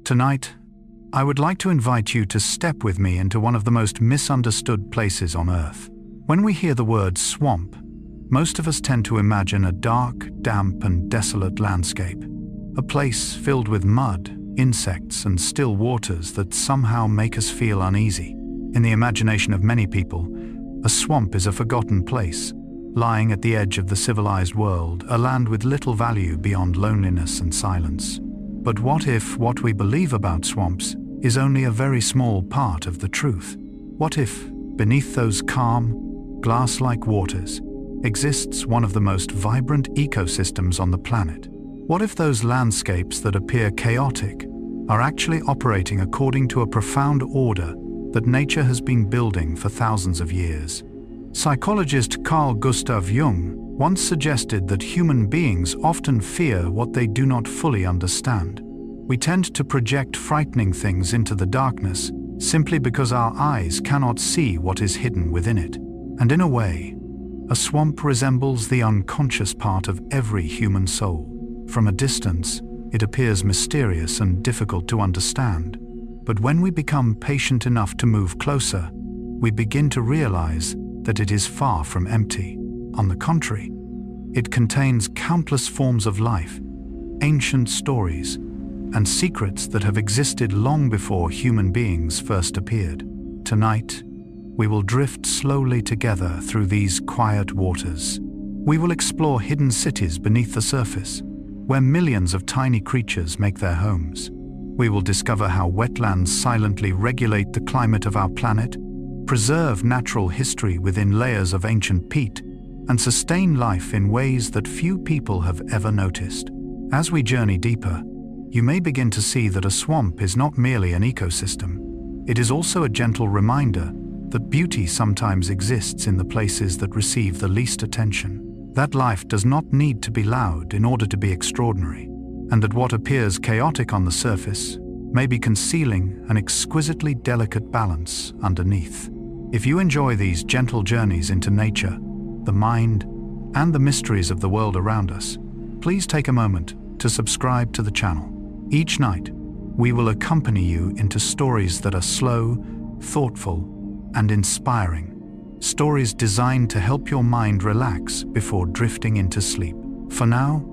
Tonight, I would like to invite you to step with me into one of the most misunderstood places on Earth. When we hear the word swamp, most of us tend to imagine a dark, damp and desolate landscape, a place filled with mud, insects and still waters that somehow make us feel uneasy. In the imagination of many people, a swamp is a forgotten place, lying at the edge of the civilized world, a land with little value beyond loneliness and silence. But what if what we believe about swamps is only a very small part of the truth? What if, beneath those calm, glass-like waters, exists one of the most vibrant ecosystems on the planet? What if those landscapes that appear chaotic are actually operating according to a profound order that nature has been building for thousands of years? Psychologist Carl Gustav Jung once suggested that human beings often fear what they do not fully understand. We tend to project frightening things into the darkness simply because our eyes cannot see what is hidden within it. And in a way, a swamp resembles the unconscious part of every human soul. From a distance, it appears mysterious and difficult to understand. But when we become patient enough to move closer, we begin to realize that it is far from empty. On the contrary, it contains countless forms of life, ancient stories, and secrets that have existed long before human beings first appeared. Tonight, we will drift slowly together through these quiet waters. We will explore hidden cities beneath the surface, where millions of tiny creatures make their homes. We will discover how wetlands silently regulate the climate of our planet, preserve natural history within layers of ancient peat, and sustain life in ways that few people have ever noticed. As we journey deeper, you may begin to see that a swamp is not merely an ecosystem. It is also a gentle reminder that beauty sometimes exists in the places that receive the least attention, that life does not need to be loud in order to be extraordinary, and that what appears chaotic on the surface may be concealing an exquisitely delicate balance underneath. If you enjoy these gentle journeys into nature, the mind, and the mysteries of the world around us, please take a moment to subscribe to the channel. Each night, we will accompany you into stories that are slow, thoughtful, and inspiring. Stories designed to help your mind relax before drifting into sleep. For now,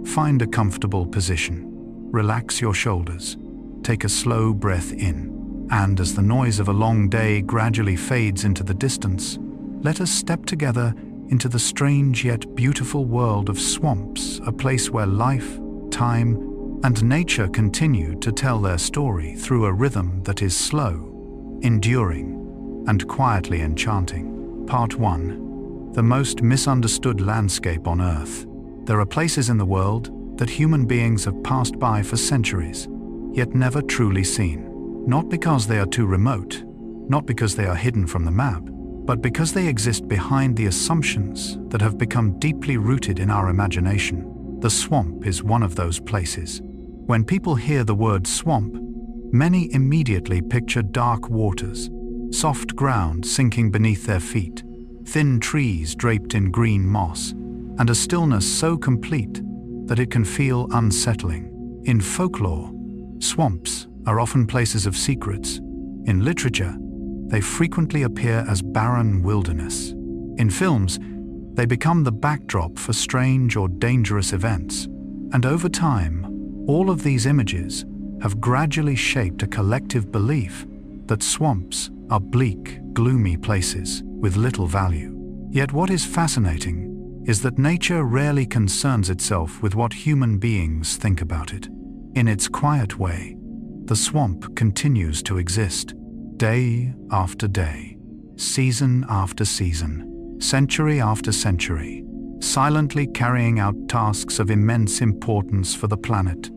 find a comfortable position. Relax your shoulders. Take a slow breath in. And as the noise of a long day gradually fades into the distance, let us step together into the strange yet beautiful world of swamps, a place where life, time, and nature continue to tell their story through a rhythm that is slow, enduring, and quietly enchanting. Part 1. The most misunderstood landscape on Earth. There are places in the world that human beings have passed by for centuries, yet never truly seen. Not because they are too remote, not because they are hidden from the map, but because they exist behind the assumptions that have become deeply rooted in our imagination. The swamp is one of those places. When people hear the word swamp, many immediately picture dark waters, soft ground sinking beneath their feet, thin trees draped in green moss, and a stillness so complete that it can feel unsettling. In folklore, swamps are often places of secrets. In literature, they frequently appear as barren wilderness. In films, they become the backdrop for strange or dangerous events. And over time, all of these images have gradually shaped a collective belief that swamps are bleak, gloomy places with little value. Yet what is fascinating is that nature rarely concerns itself with what human beings think about it. In its quiet way, the swamp continues to exist, day after day, season after season, century after century, silently carrying out tasks of immense importance for the planet,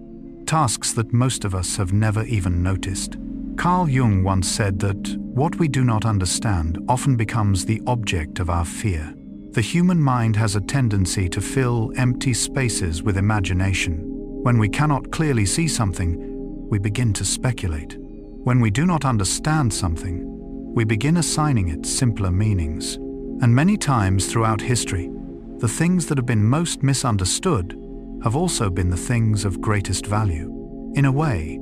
tasks that most of us have never even noticed. Carl Jung once said that what we do not understand often becomes the object of our fear. The human mind has a tendency to fill empty spaces with imagination. When we cannot clearly see something, we begin to speculate. When we do not understand something, we begin assigning it simpler meanings. And many times throughout history, the things that have been most misunderstood have also been the things of greatest value. In a way,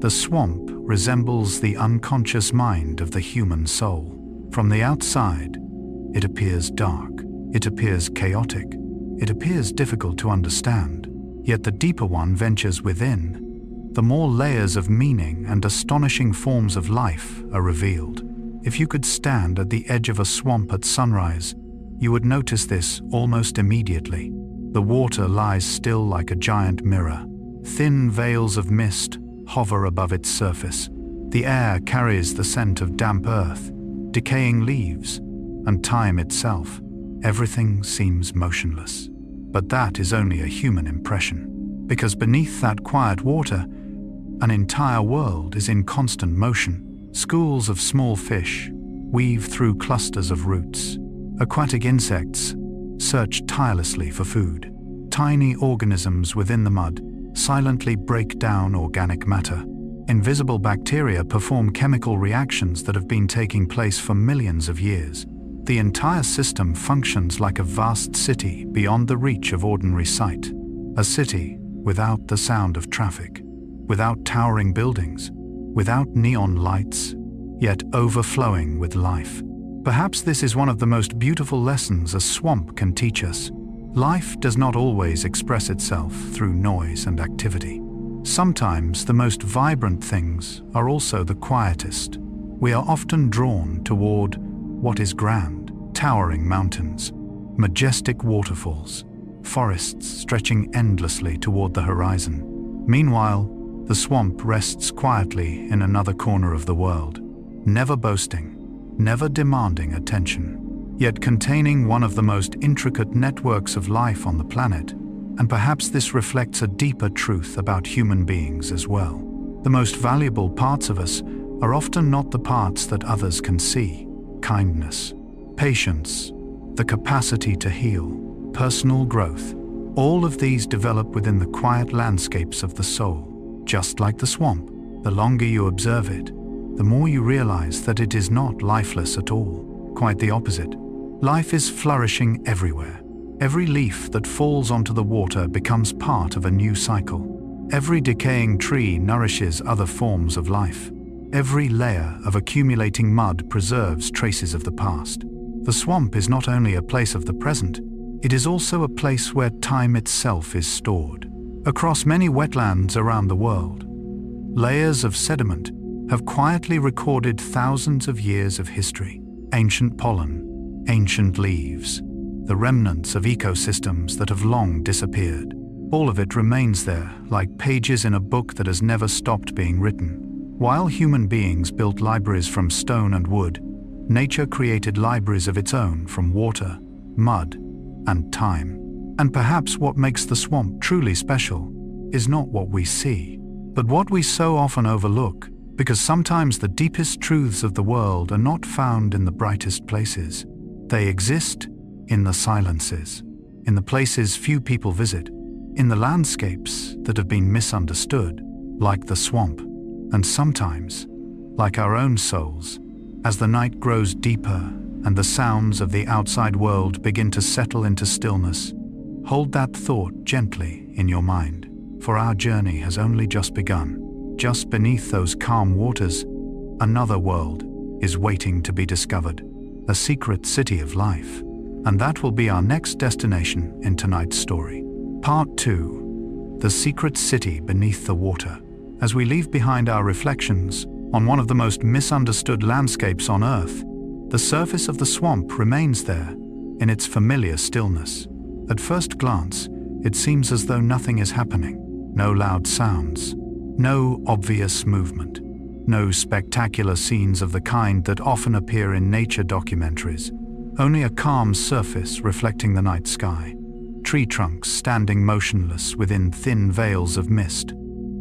The swamp resembles the unconscious mind of the human soul. From the outside, it appears dark, it appears chaotic, it appears difficult to understand. Yet the deeper one ventures within, the more layers of meaning and astonishing forms of life are revealed. If you could stand at the edge of a swamp at sunrise, you would notice this almost immediately. The water lies still like a giant mirror. Thin veils of mist hover above its surface. The air carries the scent of damp earth, decaying leaves, and time itself. Everything seems motionless. But that is only a human impression, because beneath that quiet water, an entire world is in constant motion. Schools of small fish weave through clusters of roots. Aquatic insects search tirelessly for food. Tiny organisms within the mud silently break down organic matter. Invisible bacteria perform chemical reactions that have been taking place for millions of years. The entire system functions like a vast city beyond the reach of ordinary sight. A city without the sound of traffic, without towering buildings, without neon lights, yet overflowing with life. Perhaps this is one of the most beautiful lessons a swamp can teach us. Life does not always express itself through noise and activity. Sometimes the most vibrant things are also the quietest. We are often drawn toward what is grand: towering mountains, majestic waterfalls, forests stretching endlessly toward the horizon. Meanwhile, the swamp rests quietly in another corner of the world, never boasting, never demanding attention, yet containing one of the most intricate networks of life on the planet. And perhaps this reflects a deeper truth about human beings as well. The most valuable parts of us are often not the parts that others can see. Kindness, patience, the capacity to heal, personal growth, all of these develop within the quiet landscapes of the soul. Just like the swamp, the longer you observe it, the more you realize that it is not lifeless at all. Quite the opposite. Life is flourishing everywhere. Every leaf that falls onto the water becomes part of a new cycle. Every decaying tree nourishes other forms of life. Every layer of accumulating mud preserves traces of the past. The swamp is not only a place of the present, it is also a place where time itself is stored. Across many wetlands around the world, layers of sediment have quietly recorded thousands of years of history. Ancient pollen, ancient leaves, the remnants of ecosystems that have long disappeared. All of it remains there, like pages in a book that has never stopped being written. While human beings built libraries from stone and wood, nature created libraries of its own from water, mud, and time. And perhaps what makes the swamp truly special is not what we see, but what we so often overlook, because sometimes the deepest truths of the world are not found in the brightest places. They exist in the silences, in the places few people visit, in the landscapes that have been misunderstood, like the swamp, and sometimes, like our own souls, as the night grows deeper and the sounds of the outside world begin to settle into stillness. Hold that thought gently in your mind, for our journey has only just begun. Just beneath those calm waters, another world is waiting to be discovered, a secret city of life. And that will be our next destination in tonight's story. Part 2. The Secret City Beneath the Water. As we leave behind our reflections on one of the most misunderstood landscapes on Earth, the surface of the swamp remains there, in its familiar stillness. At first glance, it seems as though nothing is happening. No loud sounds, no obvious movement, no spectacular scenes of the kind that often appear in nature documentaries. Only a calm surface reflecting the night sky, tree trunks standing motionless within thin veils of mist,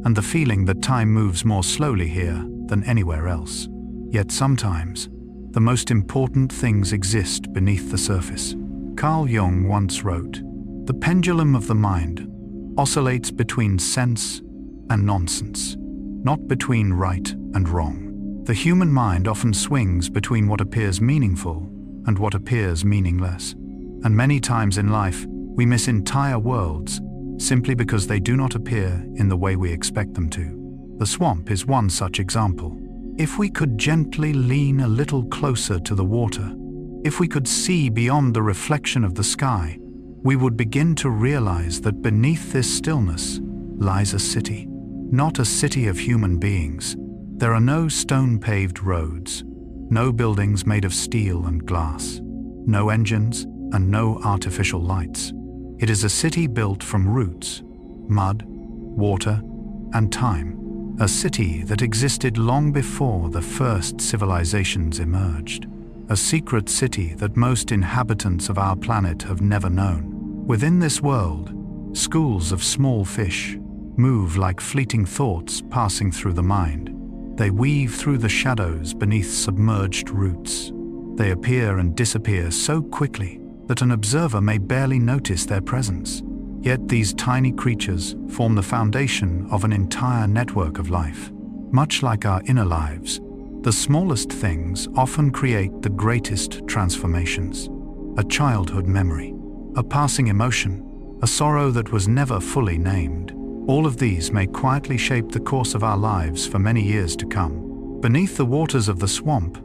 and the feeling that time moves more slowly here than anywhere else. Yet sometimes, the most important things exist beneath the surface. Carl Jung once wrote, "The pendulum of the mind oscillates between sense and nonsense, not between right and wrong." The human mind often swings between what appears meaningful and what appears meaningless. And many times in life, we miss entire worlds simply because they do not appear in the way we expect them to. The swamp is one such example. If we could gently lean a little closer to the water, if we could see beyond the reflection of the sky, we would begin to realize that beneath this stillness lies a city. Not a city of human beings. There are no stone-paved roads, no buildings made of steel and glass, no engines and no artificial lights. It is a city built from roots, mud, water, and time. A city that existed long before the first civilizations emerged. A secret city that most inhabitants of our planet have never known. Within this world, schools of small fish move like fleeting thoughts passing through the mind. They weave through the shadows beneath submerged roots. They appear and disappear so quickly that an observer may barely notice their presence. Yet these tiny creatures form the foundation of an entire network of life. Much like our inner lives, the smallest things often create the greatest transformations. A childhood memory, a passing emotion, a sorrow that was never fully named. All of these may quietly shape the course of our lives for many years to come. Beneath the waters of the swamp,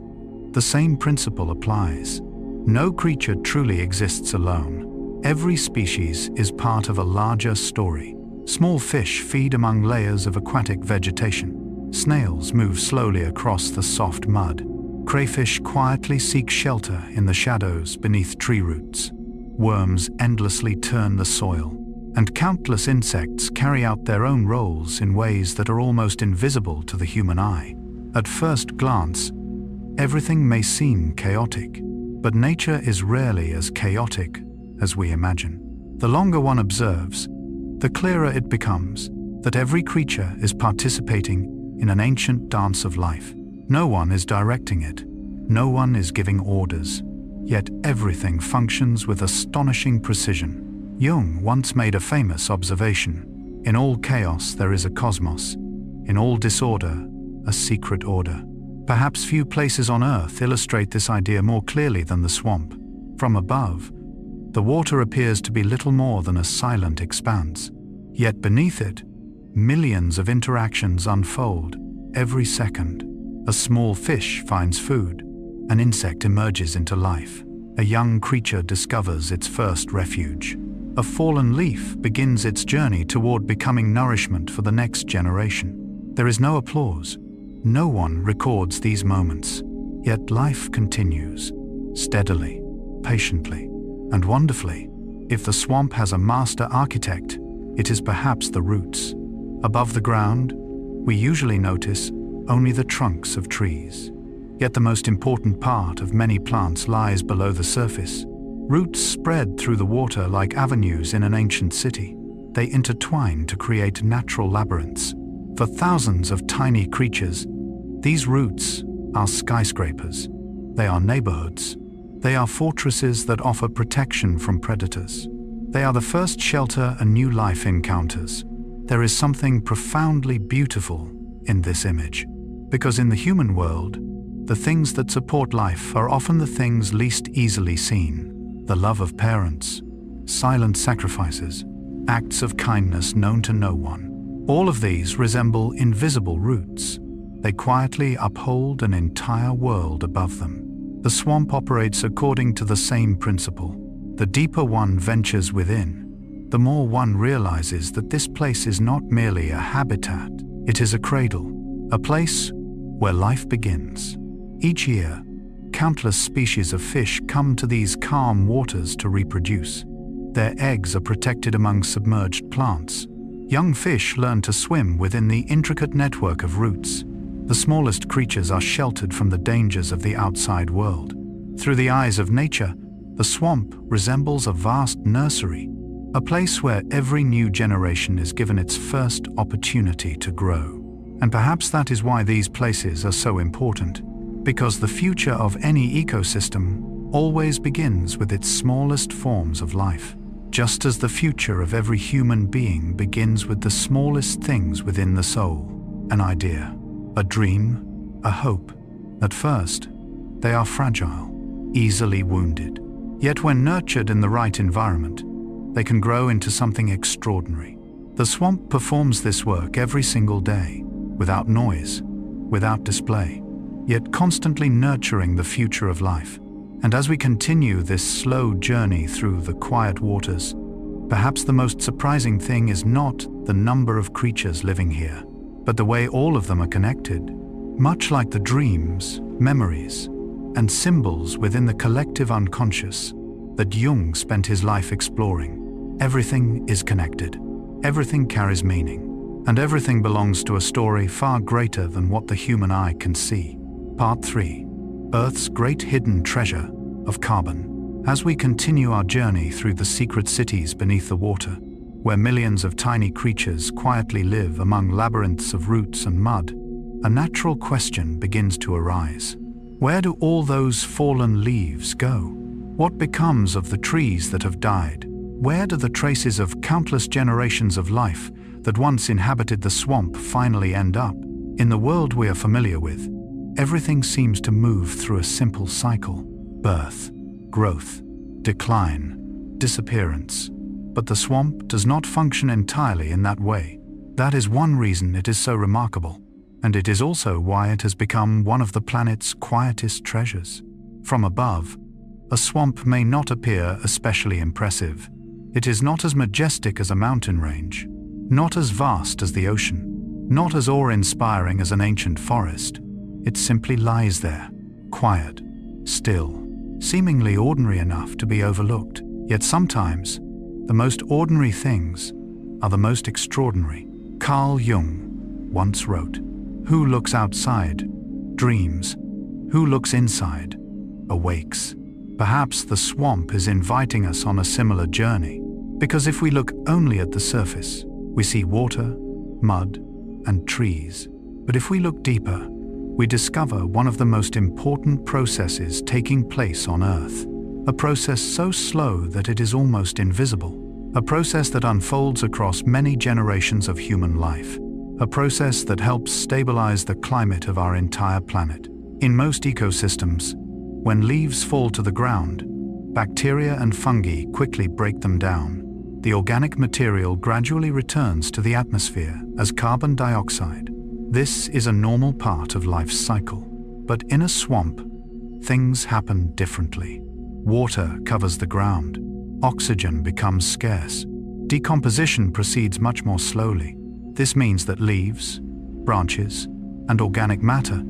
the same principle applies. No creature truly exists alone. Every species is part of a larger story. Small fish feed among layers of aquatic vegetation. Snails move slowly across the soft mud. Crayfish quietly seek shelter in the shadows beneath tree roots. Worms endlessly turn the soil. And countless insects carry out their own roles in ways that are almost invisible to the human eye. At first glance, everything may seem chaotic, but nature is rarely as chaotic as we imagine. The longer one observes, the clearer it becomes that every creature is participating in an ancient dance of life. No one is directing it, no one is giving orders, yet everything functions with astonishing precision. Jung once made a famous observation: in all chaos there is a cosmos, in all disorder a secret order. Perhaps few places on Earth illustrate this idea more clearly than the swamp. From above, the water appears to be little more than a silent expanse. Yet beneath it, millions of interactions unfold every second. A small fish finds food, an insect emerges into life, a young creature discovers its first refuge. A fallen leaf begins its journey toward becoming nourishment for the next generation. There is no applause. No one records these moments. Yet life continues, steadily, patiently, and wonderfully. If the swamp has a master architect, it is perhaps the roots. Above the ground, we usually notice only the trunks of trees. Yet the most important part of many plants lies below the surface. Roots spread through the water like avenues in an ancient city. They intertwine to create natural labyrinths. For thousands of tiny creatures, these roots are skyscrapers. They are neighborhoods. They are fortresses that offer protection from predators. They are the first shelter a new life encounters. There is something profoundly beautiful in this image, because in the human world, the things that support life are often the things least easily seen. The love of parents, silent sacrifices, acts of kindness known to no one. All of these resemble invisible roots. They quietly uphold an entire world above them. The swamp operates according to the same principle. The deeper one ventures within, the more one realizes that this place is not merely a habitat. It is a cradle, a place where life begins. Each year, countless species of fish come to these calm waters to reproduce. Their eggs are protected among submerged plants. Young fish learn to swim within the intricate network of roots. The smallest creatures are sheltered from the dangers of the outside world. Through the eyes of nature, the swamp resembles a vast nursery, a place where every new generation is given its first opportunity to grow. And perhaps that is why these places are so important, because the future of any ecosystem always begins with its smallest forms of life. Just as the future of every human being begins with the smallest things within the soul, an idea, a dream, a hope. At first, they are fragile, easily wounded. Yet when nurtured in the right environment, they can grow into something extraordinary. The swamp performs this work every single day. without noise, without display, yet constantly nurturing the future of life. And as we continue this slow journey through the quiet waters, perhaps the most surprising thing is not the number of creatures living here, but the way all of them are connected. Much like the dreams, memories, and symbols within the collective unconscious that Jung spent his life exploring, everything is connected, everything carries meaning, and everything belongs to a story far greater than what the human eye can see. Part 3. Earth's Great Hidden Treasure of Carbon. As we continue our journey through the secret cities beneath the water, where millions of tiny creatures quietly live among labyrinths of roots and mud, a natural question begins to arise. Where do all those fallen leaves go? What becomes of the trees that have died? Where do the traces of countless generations of life that once inhabited the swamp finally end up? In the world we are familiar with, everything seems to move through a simple cycle: birth, growth, decline, disappearance. But the swamp does not function entirely in that way. That is one reason it is so remarkable, and it is also why it has become one of the planet's quietest treasures. From above, a swamp may not appear especially impressive. It is not as majestic as a mountain range, not as vast as the ocean, not as awe-inspiring as an ancient forest. It simply lies there, quiet, still, seemingly ordinary enough to be overlooked. Yet sometimes, the most ordinary things are the most extraordinary. Carl Jung once wrote, "Who looks outside, dreams. Who looks inside, awakes." Perhaps the swamp is inviting us on a similar journey, because if we look only at the surface, we see water, mud, and trees. But if we look deeper, we discover one of the most important processes taking place on Earth. A process so slow that it is almost invisible. A process that unfolds across many generations of human life. A process that helps stabilize the climate of our entire planet. In most ecosystems, when leaves fall to the ground, bacteria and fungi quickly break them down. The organic material gradually returns to the atmosphere as carbon dioxide. This is a normal part of life's cycle. But in a swamp, things happen differently. Water covers the ground. Oxygen becomes scarce. Decomposition proceeds much more slowly. This means that leaves, branches, and organic matter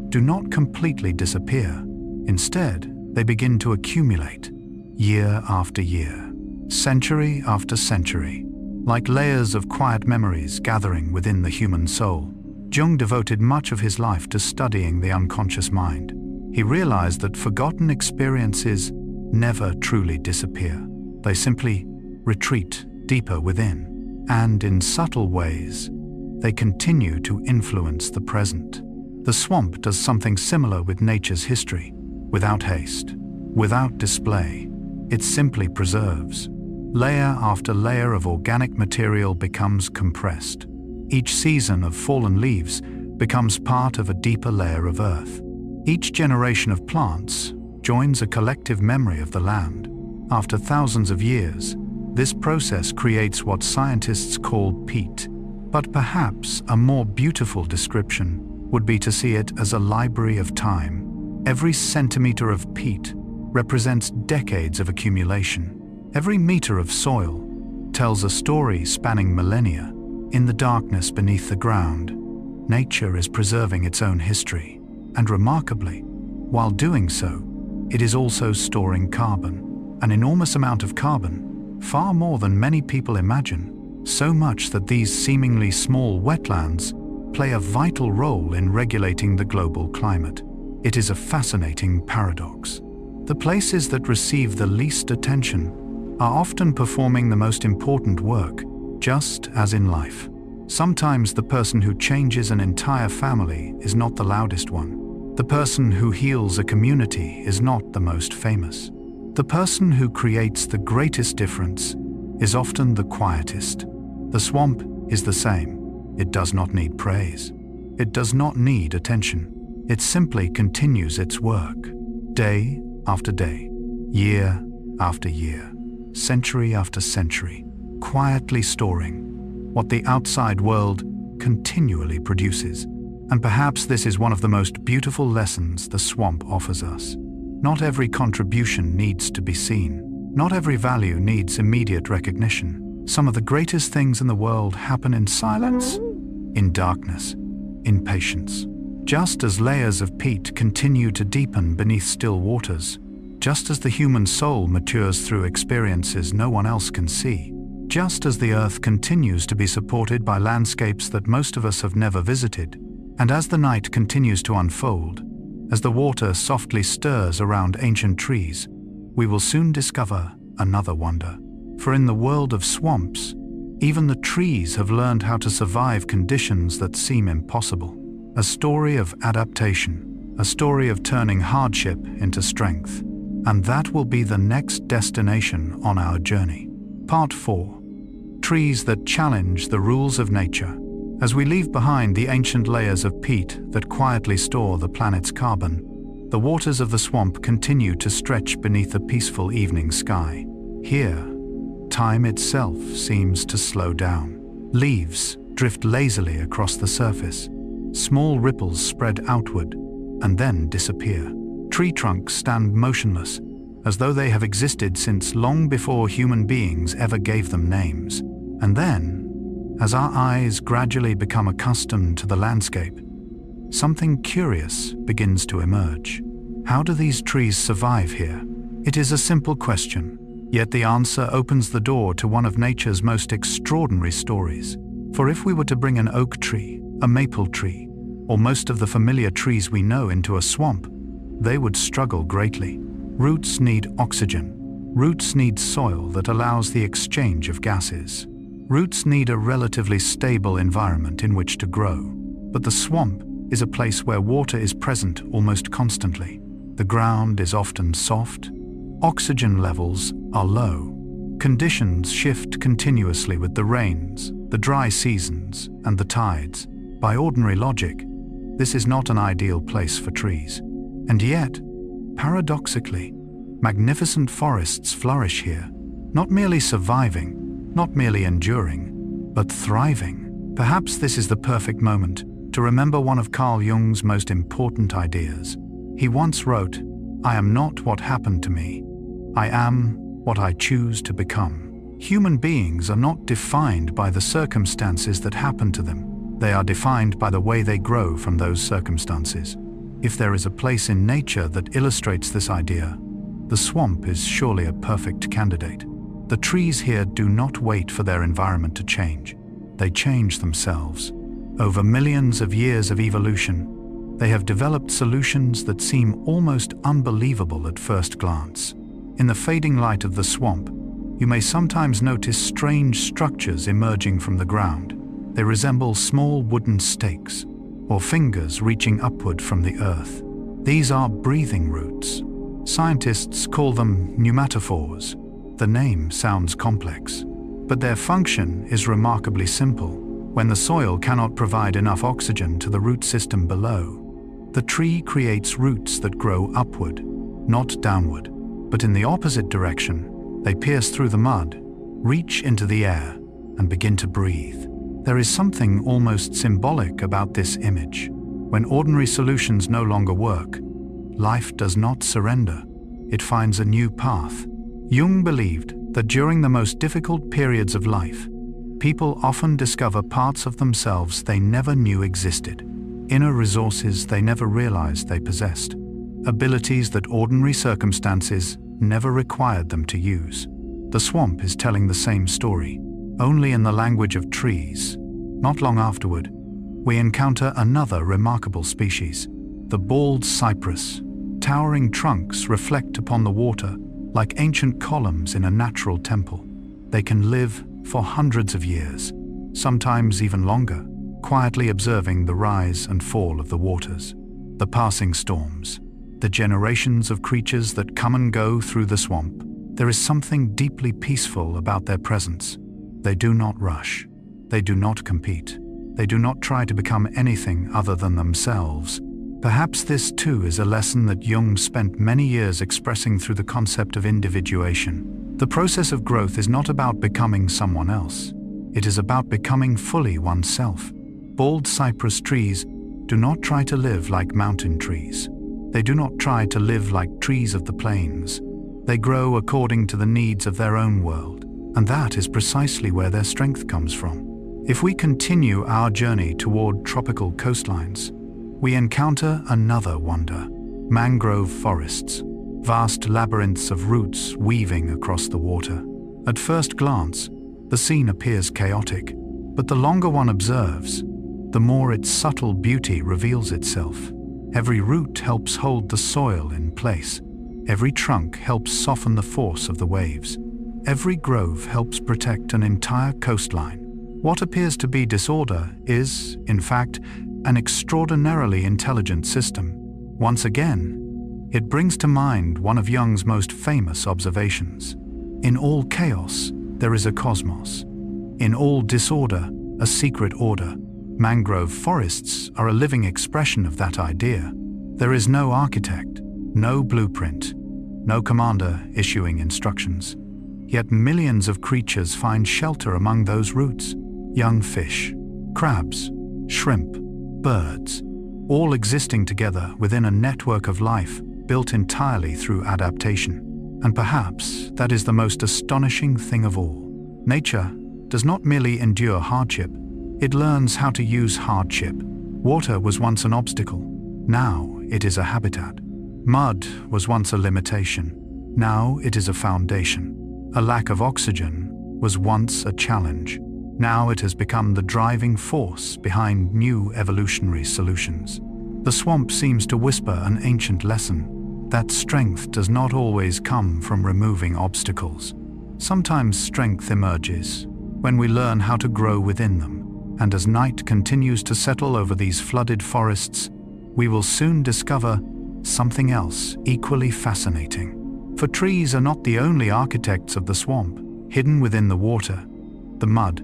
do not completely disappear. Instead, they begin to accumulate, year after year, century after century, like layers of quiet memories gathering within the human soul. Jung devoted much of his life to studying the unconscious mind. He realized that forgotten experiences never truly disappear. They simply retreat deeper within, and in subtle ways, they continue to influence the present. The swamp does something similar with nature's history. Without haste, without display, it simply preserves. Layer after layer of organic material becomes compressed. Each season of fallen leaves becomes part of a deeper layer of earth. Each generation of plants joins a collective memory of the land. After thousands of years, this process creates what scientists call peat. But perhaps a more beautiful description would be to see it as a library of time. Every centimeter of peat represents decades of accumulation. Every meter of soil tells a story spanning millennia. In the darkness beneath the ground, nature is preserving its own history. And remarkably, while doing so, it is also storing carbon. An enormous amount of carbon, far more than many people imagine. So much that these seemingly small wetlands play a vital role in regulating the global climate. It is a fascinating paradox. The places that receive the least attention are often performing the most important work, just as in life. Sometimes the person who changes an entire family is not the loudest one. The person who heals a community is not the most famous. The person who creates the greatest difference is often the quietest. The swamp is the same. It does not need praise. It does not need attention. It simply continues its work, day after day, year after year, century after century, quietly storing what the outside world continually produces. And perhaps this is one of the most beautiful lessons the swamp offers us. Not every contribution needs to be seen. Not every value needs immediate recognition. Some of the greatest things in the world happen in silence, in darkness, in patience. Just as layers of peat continue to deepen beneath still waters, just as the human soul matures through experiences no one else can see, just as the earth continues to be supported by landscapes that most of us have never visited, and as the night continues to unfold, as the water softly stirs around ancient trees, we will soon discover another wonder. For in the world of swamps, even the trees have learned how to survive conditions that seem impossible. A story of adaptation, a story of turning hardship into strength. And that will be the next destination on our journey. Part 4. Trees that challenge the rules of nature. As we leave behind the ancient layers of peat that quietly store the planet's carbon, the waters of the swamp continue to stretch beneath the peaceful evening sky. Here, time itself seems to slow down. Leaves drift lazily across the surface. Small ripples spread outward and then disappear. Tree trunks stand motionless, as though they have existed since long before human beings ever gave them names. And then, as our eyes gradually become accustomed to the landscape, something curious begins to emerge. How do these trees survive here? It is a simple question, yet the answer opens the door to one of nature's most extraordinary stories. For if we were to bring an oak tree, a maple tree, or most of the familiar trees we know into a swamp, they would struggle greatly. Roots need oxygen. Roots need soil that allows the exchange of gases. Roots need a relatively stable environment in which to grow. But the swamp is a place where water is present almost constantly. The ground is often soft. Oxygen levels are low. Conditions shift continuously with the rains, the dry seasons, and the tides. By ordinary logic, this is not an ideal place for trees. And yet, paradoxically, magnificent forests flourish here, not merely surviving, not merely enduring, but thriving. Perhaps this is the perfect moment to remember one of Carl Jung's most important ideas. He once wrote, "I am not what happened to me. I am what I choose to become." Human beings are not defined by the circumstances that happen to them. They are defined by the way they grow from those circumstances. If there is a place in nature that illustrates this idea, the swamp is surely a perfect candidate. The trees here do not wait for their environment to change. They change themselves. Over millions of years of evolution, they have developed solutions that seem almost unbelievable at first glance. In the fading light of the swamp, you may sometimes notice strange structures emerging from the ground. They resemble small wooden stakes, or fingers reaching upward from the earth. These are breathing roots. Scientists call them pneumatophores. The name sounds complex, but their function is remarkably simple. When the soil cannot provide enough oxygen to the root system below, the tree creates roots that grow upward, not downward, but in the opposite direction. They pierce through the mud, reach into the air, and begin to breathe. There is something almost symbolic about this image. When ordinary solutions no longer work, life does not surrender. It finds a new path. Jung believed that during the most difficult periods of life, people often discover parts of themselves they never knew existed, inner resources they never realized they possessed, abilities that ordinary circumstances never required them to use. The swamp is telling the same story, only in the language of trees. Not long afterward, we encounter another remarkable species, the bald cypress. Towering trunks reflect upon the water like ancient columns in a natural temple. They can live for hundreds of years, sometimes even longer, quietly observing the rise and fall of the waters, the passing storms, the generations of creatures that come and go through the swamp. There is something deeply peaceful about their presence. They do not rush. They do not compete. They do not try to become anything other than themselves. Perhaps this too is a lesson that Jung spent many years expressing through the concept of individuation. The process of growth is not about becoming someone else. It is about becoming fully oneself. Bald cypress trees do not try to live like mountain trees. They do not try to live like trees of the plains. They grow according to the needs of their own world, and that is precisely where their strength comes from. If we continue our journey toward tropical coastlines, we encounter another wonder: mangrove forests, vast labyrinths of roots weaving across the water. At first glance, the scene appears chaotic, but the longer one observes, the more its subtle beauty reveals itself. Every root helps hold the soil in place. Every trunk helps soften the force of the waves. Every grove helps protect an entire coastline. What appears to be disorder is, in fact, an extraordinarily intelligent system. Once again, it brings to mind one of Jung's most famous observations. In all chaos, there is a cosmos. In all disorder, a secret order. Mangrove forests are a living expression of that idea. There is no architect, no blueprint, no commander issuing instructions. Yet millions of creatures find shelter among those roots. Young fish, crabs, shrimp, birds, all existing together within a network of life built entirely through adaptation. And perhaps that is the most astonishing thing of all. Nature does not merely endure hardship, it learns how to use hardship. Water was once an obstacle, now it is a habitat. Mud was once a limitation, now it is a foundation. A lack of oxygen was once a challenge, now it has become the driving force behind new evolutionary solutions. The swamp seems to whisper an ancient lesson, that strength does not always come from removing obstacles. Sometimes strength emerges when we learn how to grow within them. And as night continues to settle over these flooded forests, we will soon discover something else equally fascinating. For trees are not the only architects of the swamp. Hidden within the water, the mud,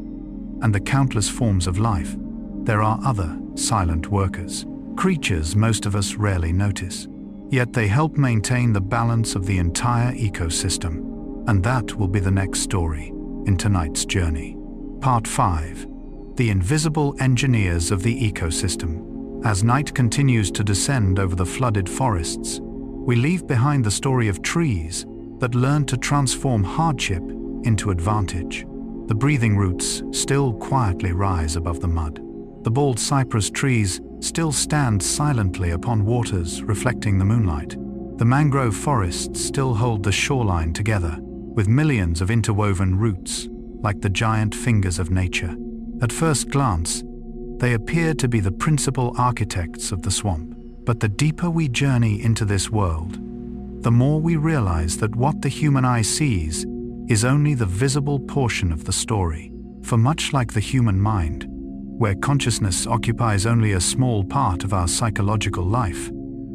and the countless forms of life, there are other silent workers, creatures most of us rarely notice. Yet they help maintain the balance of the entire ecosystem. And that will be the next story in tonight's journey. Part 5. The invisible engineers of the ecosystem. As night continues to descend over the flooded forests, we leave behind the story of trees that learn to transform hardship into advantage. The breathing roots still quietly rise above the mud. The bald cypress trees still stand silently upon waters reflecting the moonlight. The mangrove forests still hold the shoreline together, with millions of interwoven roots, like the giant fingers of nature. At first glance, they appear to be the principal architects of the swamp. But the deeper we journey into this world, the more we realize that what the human eye sees is only the visible portion of the story. For much like the human mind, where consciousness occupies only a small part of our psychological life,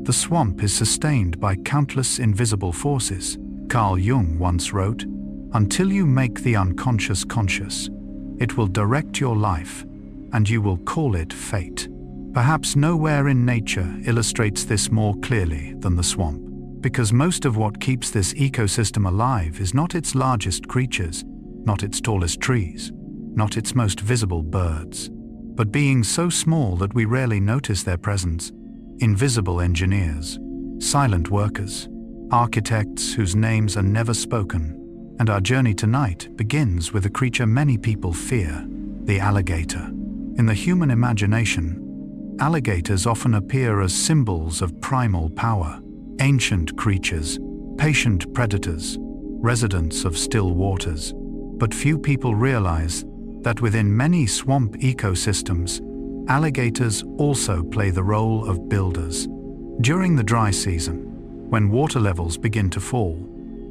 the swamp is sustained by countless invisible forces. Carl Jung once wrote, "Until you make the unconscious conscious, it will direct your life, and you will call it fate." Perhaps nowhere in nature illustrates this more clearly than the swamp, because most of what keeps this ecosystem alive is not its largest creatures, not its tallest trees, not its most visible birds, but beings so small that we rarely notice their presence: invisible engineers, silent workers, architects whose names are never spoken. And our journey tonight begins with a creature many people fear: the alligator. In the human imagination, alligators often appear as symbols of primal power, ancient creatures, patient predators, residents of still waters. But few people realize that within many swamp ecosystems, alligators also play the role of builders. During the dry season, when water levels begin to fall,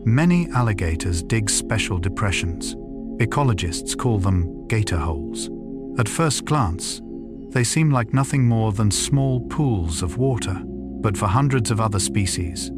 many alligators dig special depressions. Ecologists call them gator holes. At first glance, they seem like nothing more than small pools of water, but for hundreds of other species,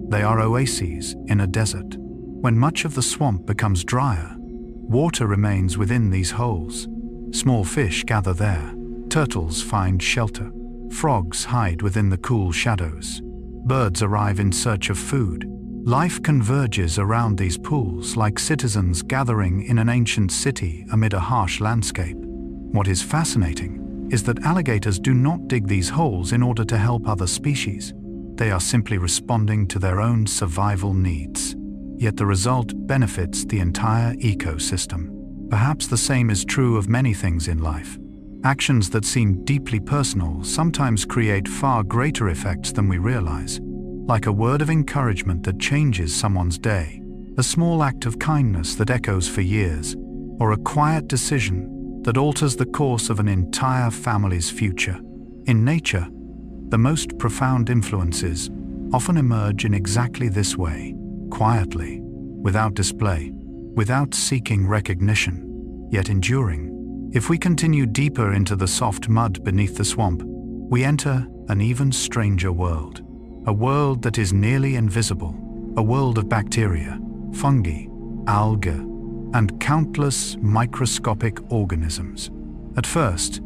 they are oases in a desert. When much of the swamp becomes drier, water remains within these holes. Small fish gather there, turtles find shelter, frogs hide within the cool shadows, birds arrive in search of food. Life converges around these pools like citizens gathering in an ancient city amid a harsh landscape. What is fascinating is that alligators do not dig these holes in order to help other species. They are simply responding to their own survival needs. Yet the result benefits the entire ecosystem. Perhaps the same is true of many things in life. Actions that seem deeply personal sometimes create far greater effects than we realize, like a word of encouragement that changes someone's day, a small act of kindness that echoes for years, or a quiet decision that alters the course of an entire family's future. In nature, the most profound influences often emerge in exactly this way, quietly, without display, without seeking recognition, yet enduring. If we continue deeper into the soft mud beneath the swamp, we enter an even stranger world. A world that is nearly invisible, a world of bacteria, fungi, algae, and countless microscopic organisms. At first,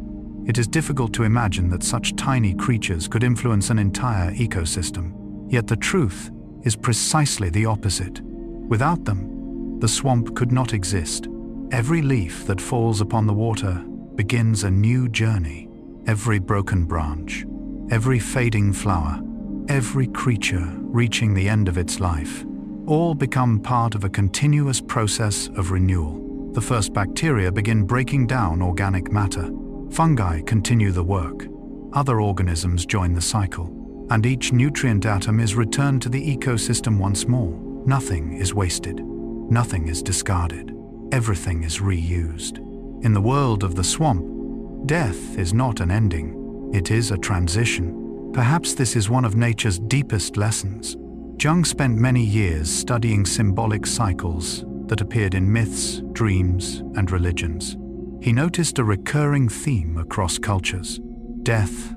it is difficult to imagine that such tiny creatures could influence an entire ecosystem. Yet the truth is precisely the opposite. Without them, the swamp could not exist. Every leaf that falls upon the water begins a new journey. Every broken branch, every fading flower, every creature reaching the end of its life, all become part of a continuous process of renewal. The first bacteria begin breaking down organic matter. Fungi continue the work. Other organisms join the cycle, and each nutrient atom is returned to the ecosystem once more. Nothing is wasted. Nothing is discarded. Everything is reused. In the world of the swamp, death is not an ending. It is a transition. Perhaps this is one of nature's deepest lessons. Jung spent many years studying symbolic cycles that appeared in myths, dreams, and religions. He noticed a recurring theme across cultures: death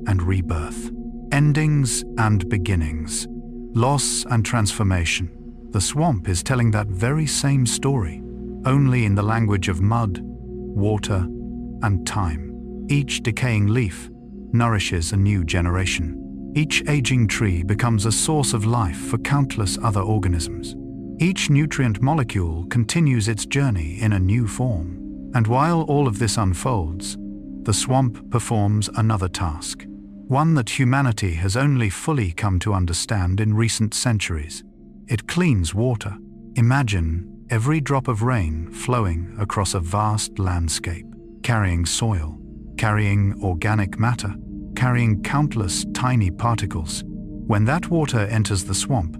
and rebirth, endings and beginnings, loss and transformation. The swamp is telling that very same story, only in the language of mud, water, and time. Each decaying leaf nourishes a new generation. Each aging tree becomes a source of life for countless other organisms. Each nutrient molecule continues its journey in a new form. And while all of this unfolds, the swamp performs another task, one that humanity has only fully come to understand in recent centuries. It cleans water. Imagine every drop of rain flowing across a vast landscape, carrying soil, carrying organic matter, carrying countless tiny particles. When that water enters the swamp,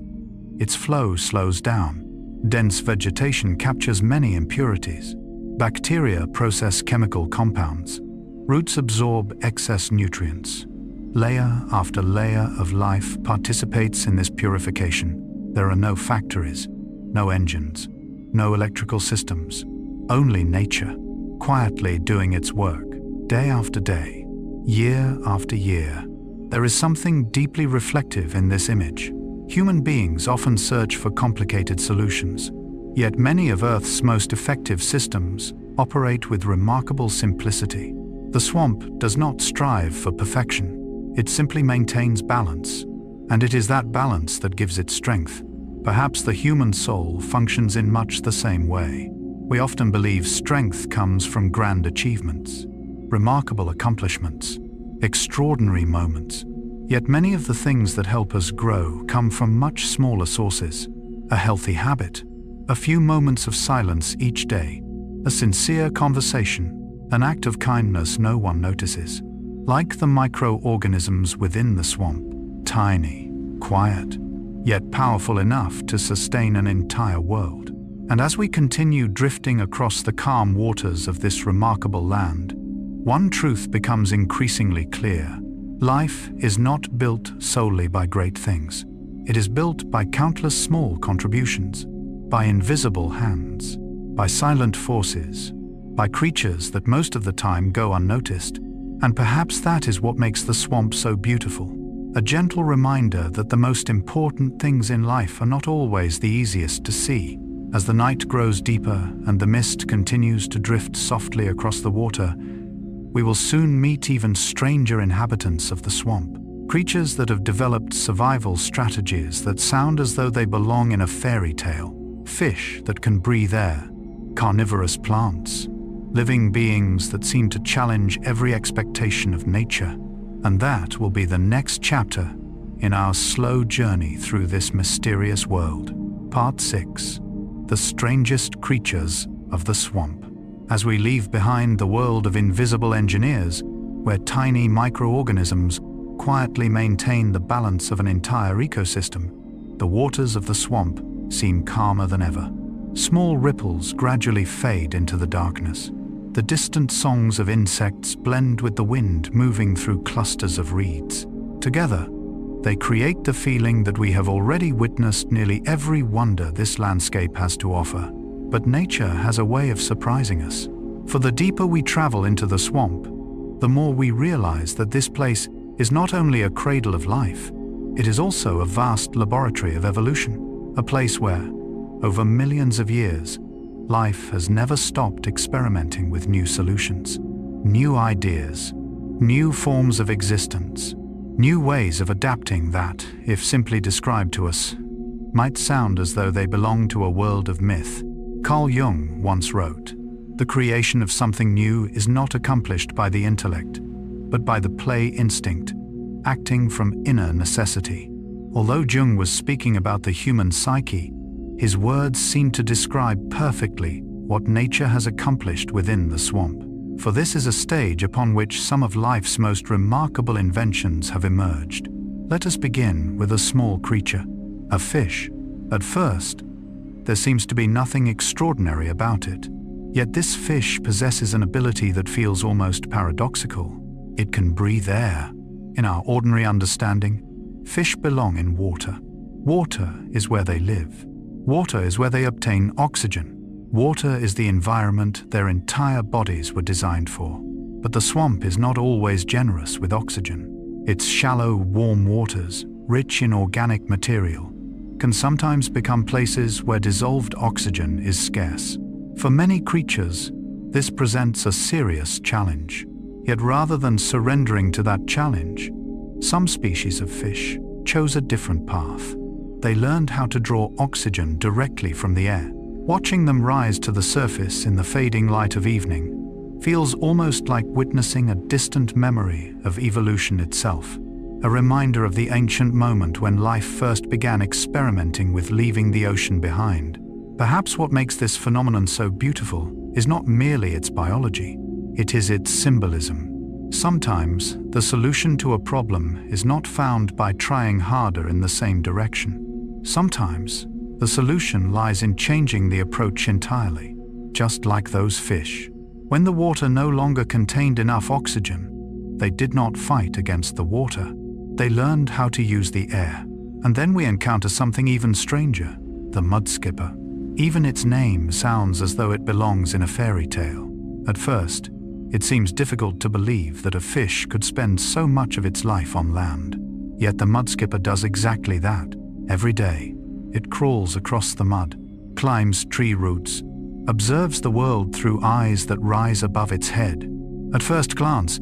its flow slows down. Dense vegetation captures many impurities. Bacteria process chemical compounds. Roots absorb excess nutrients. Layer after layer of life participates in this purification. There are no factories, no engines, no electrical systems, only nature, quietly doing its work, day after day, year after year. There is something deeply reflective in this image. Human beings often search for complicated solutions, yet many of Earth's most effective systems operate with remarkable simplicity. The swamp does not strive for perfection. It simply maintains balance, and it is that balance that gives it strength. Perhaps the human soul functions in much the same way. We often believe strength comes from grand achievements, remarkable accomplishments, extraordinary moments. Yet many of the things that help us grow come from much smaller sources. A healthy habit, a few moments of silence each day, a sincere conversation, an act of kindness no one notices. Like the microorganisms within the swamp, tiny, quiet, yet powerful enough to sustain an entire world. And as we continue drifting across the calm waters of this remarkable land, one truth becomes increasingly clear. Life is not built solely by great things. It is built by countless small contributions, by invisible hands, by silent forces, by creatures that most of the time go unnoticed. And perhaps that is what makes the swamp so beautiful. A gentle reminder that the most important things in life are not always the easiest to see. As the night grows deeper and the mist continues to drift softly across the water, we will soon meet even stranger inhabitants of the swamp. Creatures that have developed survival strategies that sound as though they belong in a fairy tale. Fish that can breathe air, carnivorous plants, living beings that seem to challenge every expectation of nature. And that will be the next chapter in our slow journey through this mysterious world. Part 6. The Strangest Creatures of the Swamp. As we leave behind the world of invisible engineers, where tiny microorganisms quietly maintain the balance of an entire ecosystem, the waters of the swamp seem calmer than ever. Small ripples gradually fade into the darkness. The distant songs of insects blend with the wind moving through clusters of reeds. Together, they create the feeling that we have already witnessed nearly every wonder this landscape has to offer. But nature has a way of surprising us. For the deeper we travel into the swamp, the more we realize that this place is not only a cradle of life, it is also a vast laboratory of evolution, a place where, over millions of years, life has never stopped experimenting with new solutions, new ideas, new forms of existence, new ways of adapting that, if simply described to us, might sound as though they belong to a world of myth. Carl Jung once wrote, "The creation of something new is not accomplished by the intellect, but by the play instinct, acting from inner necessity." Although Jung was speaking about the human psyche, his words seem to describe perfectly what nature has accomplished within the swamp. For this is a stage upon which some of life's most remarkable inventions have emerged. Let us begin with a small creature, a fish. At first, there seems to be nothing extraordinary about it. Yet this fish possesses an ability that feels almost paradoxical. It can breathe air. In our ordinary understanding, fish belong in water. Water is where they live. Water is where they obtain oxygen. Water is the environment their entire bodies were designed for. But the swamp is not always generous with oxygen. Its shallow, warm waters, rich in organic material, can sometimes become places where dissolved oxygen is scarce. For many creatures, this presents a serious challenge. Yet rather than surrendering to that challenge, some species of fish chose a different path. They learned how to draw oxygen directly from the air. Watching them rise to the surface in the fading light of evening feels almost like witnessing a distant memory of evolution itself. A reminder of the ancient moment when life first began experimenting with leaving the ocean behind. Perhaps what makes this phenomenon so beautiful is not merely its biology, it is its symbolism. Sometimes, the solution to a problem is not found by trying harder in the same direction. Sometimes, the solution lies in changing the approach entirely, just like those fish. When the water no longer contained enough oxygen, they did not fight against the water. They learned how to use the air. And then we encounter something even stranger, the mudskipper. Even its name sounds as though it belongs in a fairy tale. At first, it seems difficult to believe that a fish could spend so much of its life on land. Yet the mudskipper does exactly that. Every day, it crawls across the mud, climbs tree roots, observes the world through eyes that rise above its head. At first glance,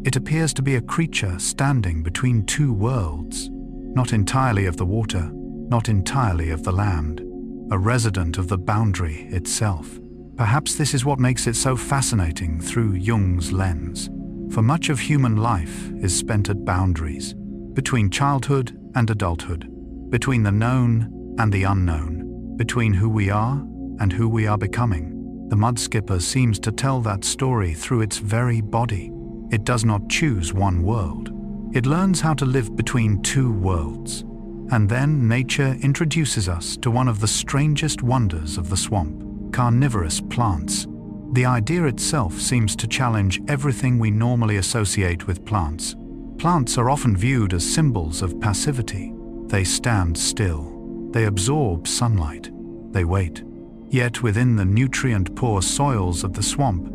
it appears to be a creature standing between two worlds, not entirely of the water, not entirely of the land, a resident of the boundary itself. Perhaps this is what makes it so fascinating through Jung's lens. For much of human life is spent at boundaries, between childhood and adulthood, between the known and the unknown, between who we are and who we are becoming. The mudskipper seems to tell that story through its very body. It does not choose one world. It learns how to live between two worlds. And then nature introduces us to one of the strangest wonders of the swamp, carnivorous plants. The idea itself seems to challenge everything we normally associate with plants. Plants are often viewed as symbols of passivity. They stand still. They absorb sunlight. They wait. Yet within the nutrient-poor soils of the swamp,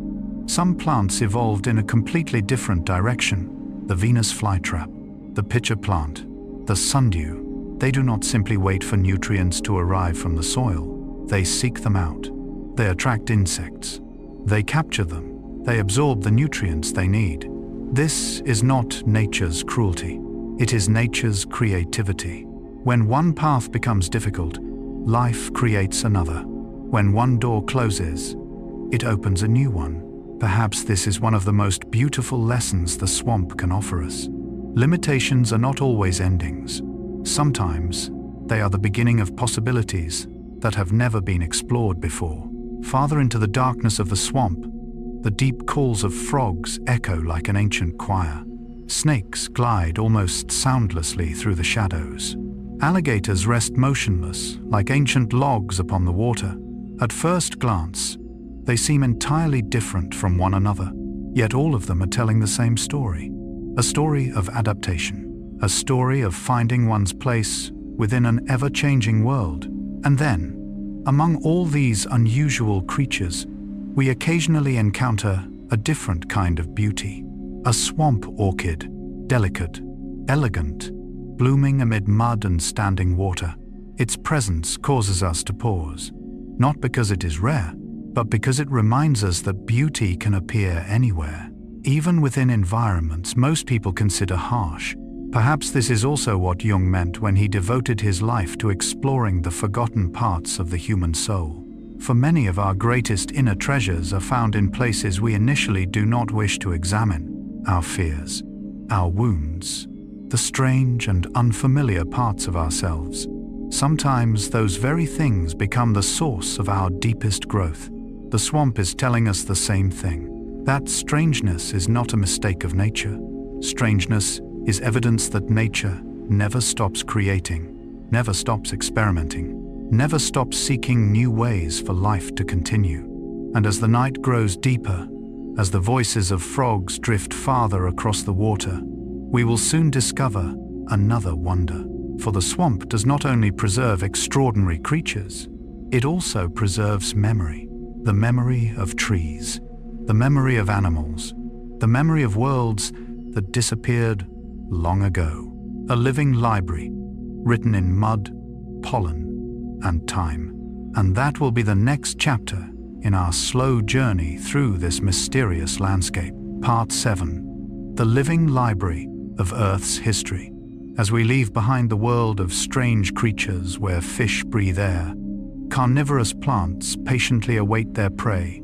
some plants evolved in a completely different direction. The Venus flytrap, the pitcher plant, the sundew. They do not simply wait for nutrients to arrive from the soil. They seek them out. They attract insects. They capture them. They absorb the nutrients they need. This is not nature's cruelty. It is nature's creativity. When one path becomes difficult, life creates another. When one door closes, it opens a new one. Perhaps this is one of the most beautiful lessons the swamp can offer us. Limitations are not always endings. Sometimes they are the beginning of possibilities that have never been explored before. Farther into the darkness of the swamp, the deep calls of frogs echo like an ancient choir. Snakes glide almost soundlessly through the shadows. Alligators rest motionless like ancient logs upon the water. At first glance, they seem entirely different from one another, yet all of them are telling the same story. A story of adaptation, a story of finding one's place within an ever-changing world. And then, among all these unusual creatures, we occasionally encounter a different kind of beauty. A swamp orchid, delicate, elegant, blooming amid mud and standing water. Its presence causes us to pause, not because it is rare, but because it reminds us that beauty can appear anywhere, even within environments most people consider harsh. Perhaps this is also what Jung meant when he devoted his life to exploring the forgotten parts of the human soul. For many of our greatest inner treasures are found in places we initially do not wish to examine: our fears, our wounds, the strange and unfamiliar parts of ourselves. Sometimes those very things become the source of our deepest growth. The swamp is telling us the same thing. That strangeness is not a mistake of nature. Strangeness is evidence that nature never stops creating, never stops experimenting, never stops seeking new ways for life to continue. And as the night grows deeper, as the voices of frogs drift farther across the water, we will soon discover another wonder. For the swamp does not only preserve extraordinary creatures, it also preserves memory. The memory of trees, the memory of animals, the memory of worlds that disappeared long ago. A living library, written in mud, pollen, and time. And that will be the next chapter in our slow journey through this mysterious landscape. Part 7. The Living Library of Earth's History. As we leave behind the world of strange creatures where fish breathe air, carnivorous plants patiently await their prey,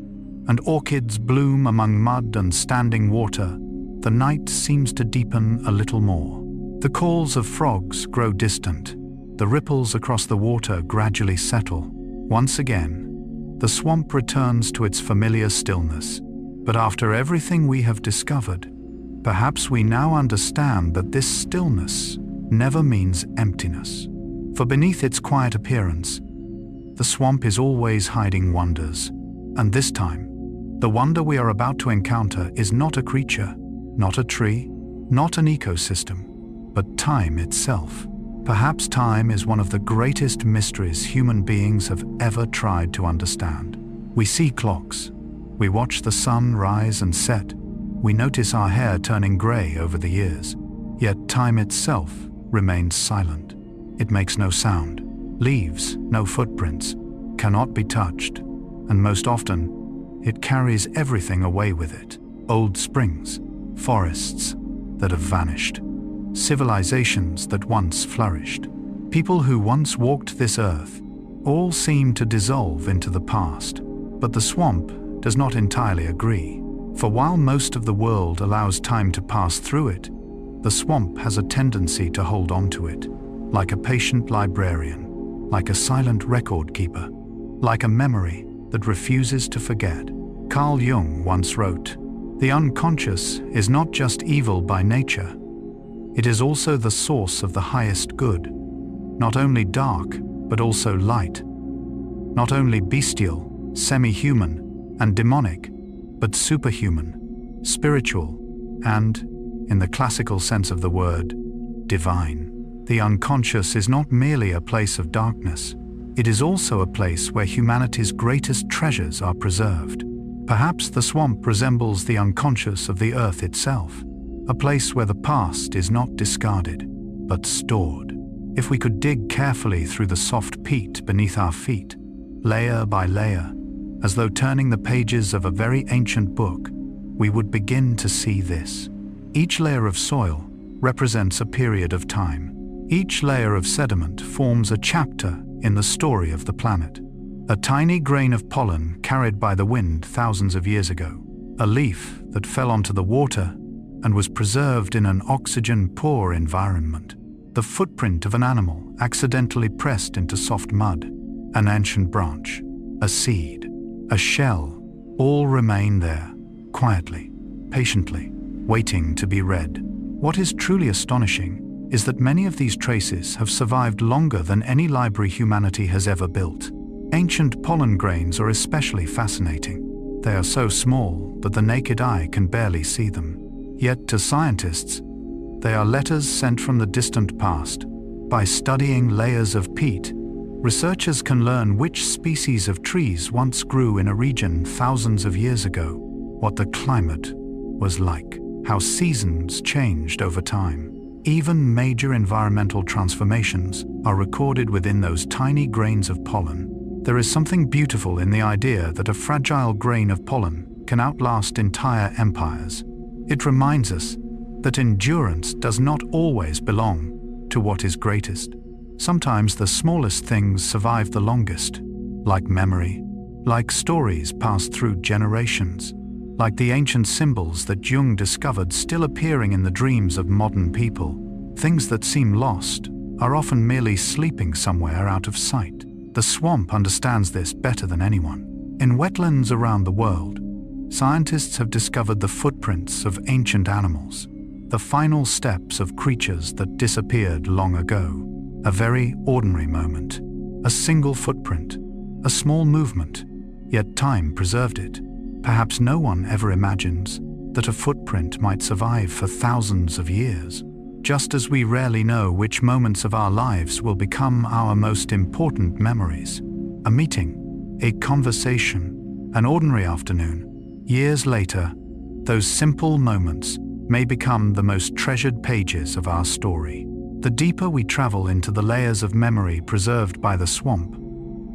and orchids bloom among mud and standing water, the night seems to deepen a little more. The calls of frogs grow distant. The ripples across the water gradually settle. Once again, the swamp returns to its familiar stillness. But after everything we have discovered, perhaps we now understand that this stillness never means emptiness. For beneath its quiet appearance, the swamp is always hiding wonders. And this time, the wonder we are about to encounter is not a creature, not a tree, not an ecosystem, but time itself. Perhaps time is one of the greatest mysteries human beings have ever tried to understand. We see clocks. We watch the sun rise and set. We notice our hair turning gray over the years. Yet time itself remains silent. It makes no sound, leaves no footprints, cannot be touched, and most often, it carries everything away with it. Old springs, forests that have vanished, civilizations that once flourished, people who once walked this earth, all seem to dissolve into the past. But the swamp does not entirely agree. For while most of the world allows time to pass through it, the swamp has a tendency to hold on to it, like a patient librarian, like a silent record keeper, like a memory that refuses to forget. Carl Jung once wrote, "The unconscious is not just evil by nature, it is also the source of the highest good, not only dark, but also light, not only bestial, semi-human, and demonic, but superhuman, spiritual, and, in the classical sense of the word, divine." The unconscious is not merely a place of darkness, it is also a place where humanity's greatest treasures are preserved. Perhaps the swamp resembles the unconscious of the earth itself, a place where the past is not discarded, but stored. If we could dig carefully through the soft peat beneath our feet, layer by layer, as though turning the pages of a very ancient book, we would begin to see this. Each layer of soil represents a period of time. Each layer of sediment forms a chapter in the story of the planet. A tiny grain of pollen carried by the wind thousands of years ago. A leaf that fell onto the water and was preserved in an oxygen-poor environment. The footprint of an animal accidentally pressed into soft mud. An ancient branch, a seed, a shell, all remain there, quietly, patiently, waiting to be read. What is truly astonishing is that many of these traces have survived longer than any library humanity has ever built. Ancient pollen grains are especially fascinating. They are so small that the naked eye can barely see them. Yet to scientists, they are letters sent from the distant past. By studying layers of peat, researchers can learn which species of trees once grew in a region thousands of years ago, what the climate was like, how seasons changed over time. Even major environmental transformations are recorded within those tiny grains of pollen. There is something beautiful in the idea that a fragile grain of pollen can outlast entire empires. It reminds us that endurance does not always belong to what is greatest. Sometimes the smallest things survive the longest, like memory, like stories passed through generations, like the ancient symbols that Jung discovered still appearing in the dreams of modern people. Things that seem lost are often merely sleeping somewhere out of sight. The swamp understands this better than anyone. In wetlands around the world, scientists have discovered the footprints of ancient animals, the final steps of creatures that disappeared long ago. A very ordinary moment, a single footprint, a small movement, yet time preserved it. Perhaps no one ever imagines that a footprint might survive for thousands of years. Just as we rarely know which moments of our lives will become our most important memories. A meeting, a conversation, an ordinary afternoon. Years later, those simple moments may become the most treasured pages of our story. The deeper we travel into the layers of memory preserved by the swamp,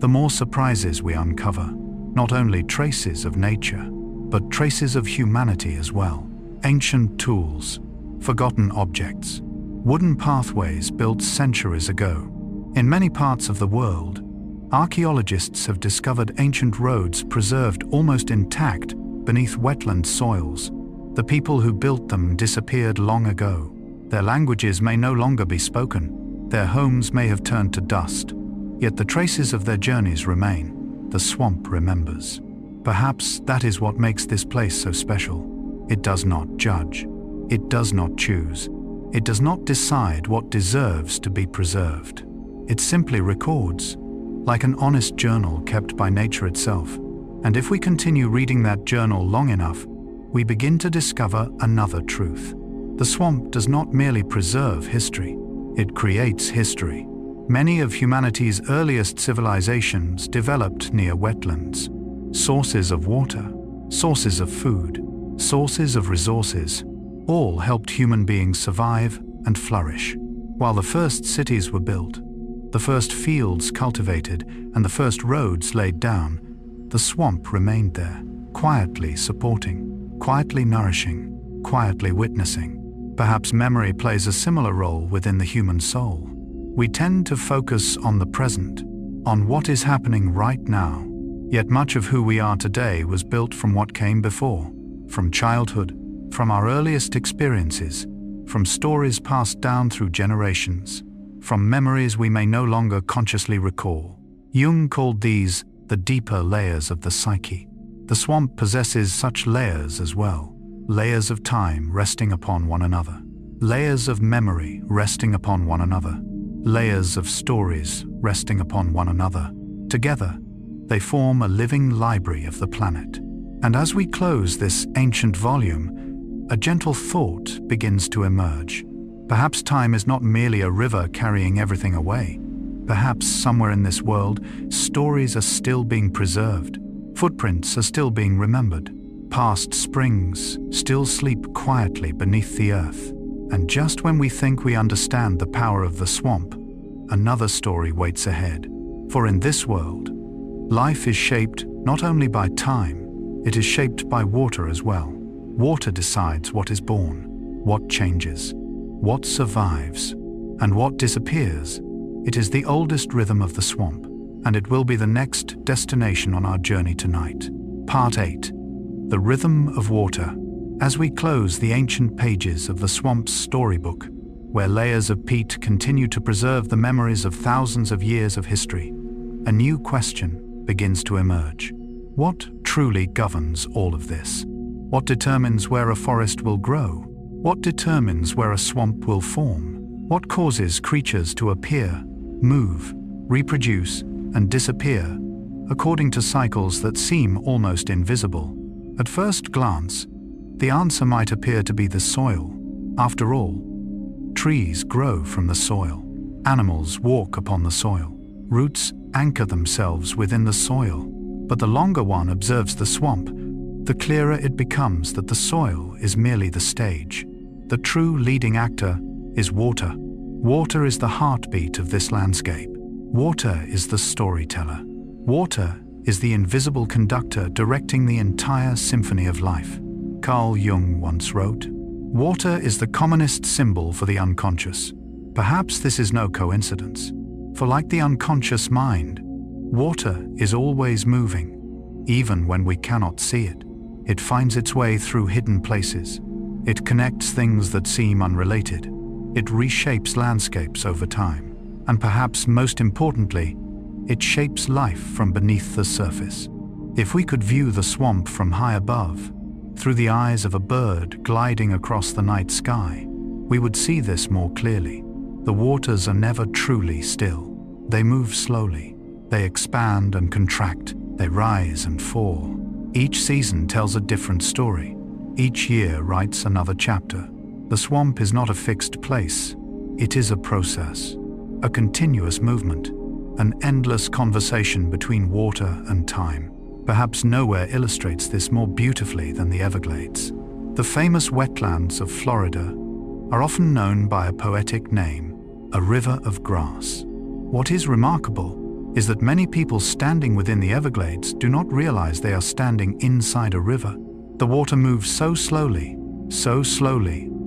the more surprises we uncover. Not only traces of nature, but traces of humanity as well. Ancient tools, forgotten objects, wooden pathways built centuries ago. In many parts of the world, archaeologists have discovered ancient roads preserved almost intact beneath wetland soils. The people who built them disappeared long ago. Their languages may no longer be spoken. Their homes may have turned to dust. Yet the traces of their journeys remain. The swamp remembers. Perhaps that is what makes this place so special. It does not judge. It does not choose. It does not decide what deserves to be preserved. It simply records, like an honest journal kept by nature itself. And if we continue reading that journal long enough, we begin to discover another truth. The swamp does not merely preserve history, it creates history. Many of humanity's earliest civilizations developed near wetlands. Sources of water, sources of food, sources of resources, all helped human beings survive and flourish. While the first cities were built, the first fields cultivated, and the first roads laid down, the swamp remained there, quietly supporting, quietly nourishing, quietly witnessing. Perhaps memory plays a similar role within the human soul. We tend to focus on the present, on what is happening right now. Yet much of who we are today was built from what came before, from childhood, from our earliest experiences, from stories passed down through generations, from memories we may no longer consciously recall. Jung called these the deeper layers of the psyche. The swamp possesses such layers as well. Layers of time resting upon one another. Layers of memory resting upon one another. Layers of stories resting upon one another. Together, they form a living library of the planet. And as we close this ancient volume, a gentle thought begins to emerge. Perhaps time is not merely a river carrying everything away. Perhaps somewhere in this world, stories are still being preserved. Footprints are still being remembered. Past springs still sleep quietly beneath the earth. And just when we think we understand the power of the swamp, another story waits ahead. For in this world, life is shaped not only by time, it is shaped by water as well. Water decides what is born, what changes, what survives, and what disappears. It is the oldest rhythm of the swamp, and it will be the next destination on our journey tonight. Part 8. The Rhythm of Water. As we close the ancient pages of the swamp's storybook, where layers of peat continue to preserve the memories of thousands of years of history, a new question begins to emerge. What truly governs all of this? What determines where a forest will grow? What determines where a swamp will form? What causes creatures to appear, move, reproduce, and disappear, according to cycles that seem almost invisible? At first glance, the answer might appear to be the soil. After all, trees grow from the soil. Animals walk upon the soil. Roots anchor themselves within the soil. But the longer one observes the swamp, the clearer it becomes that the soil is merely the stage. The true leading actor is water. Water is the heartbeat of this landscape. Water is the storyteller. Water is the invisible conductor directing the entire symphony of life. Carl Jung once wrote, "Water is the commonest symbol for the unconscious." Perhaps this is no coincidence, for like the unconscious mind, water is always moving. Even when we cannot see it, it finds its way through hidden places. It connects things that seem unrelated. It reshapes landscapes over time. And perhaps most importantly, it shapes life from beneath the surface. If we could view the swamp from high above, through the eyes of a bird gliding across the night sky, we would see this more clearly. The waters are never truly still. They move slowly. They expand and contract. They rise and fall. Each season tells a different story. Each year writes another chapter. The swamp is not a fixed place. It is a process, a continuous movement, an endless conversation between water and time. Perhaps nowhere illustrates this more beautifully than the Everglades. The famous wetlands of Florida are often known by a poetic name, a river of grass. What is remarkable is that many people standing within the Everglades do not realize they are standing inside a river. The water moves so slowly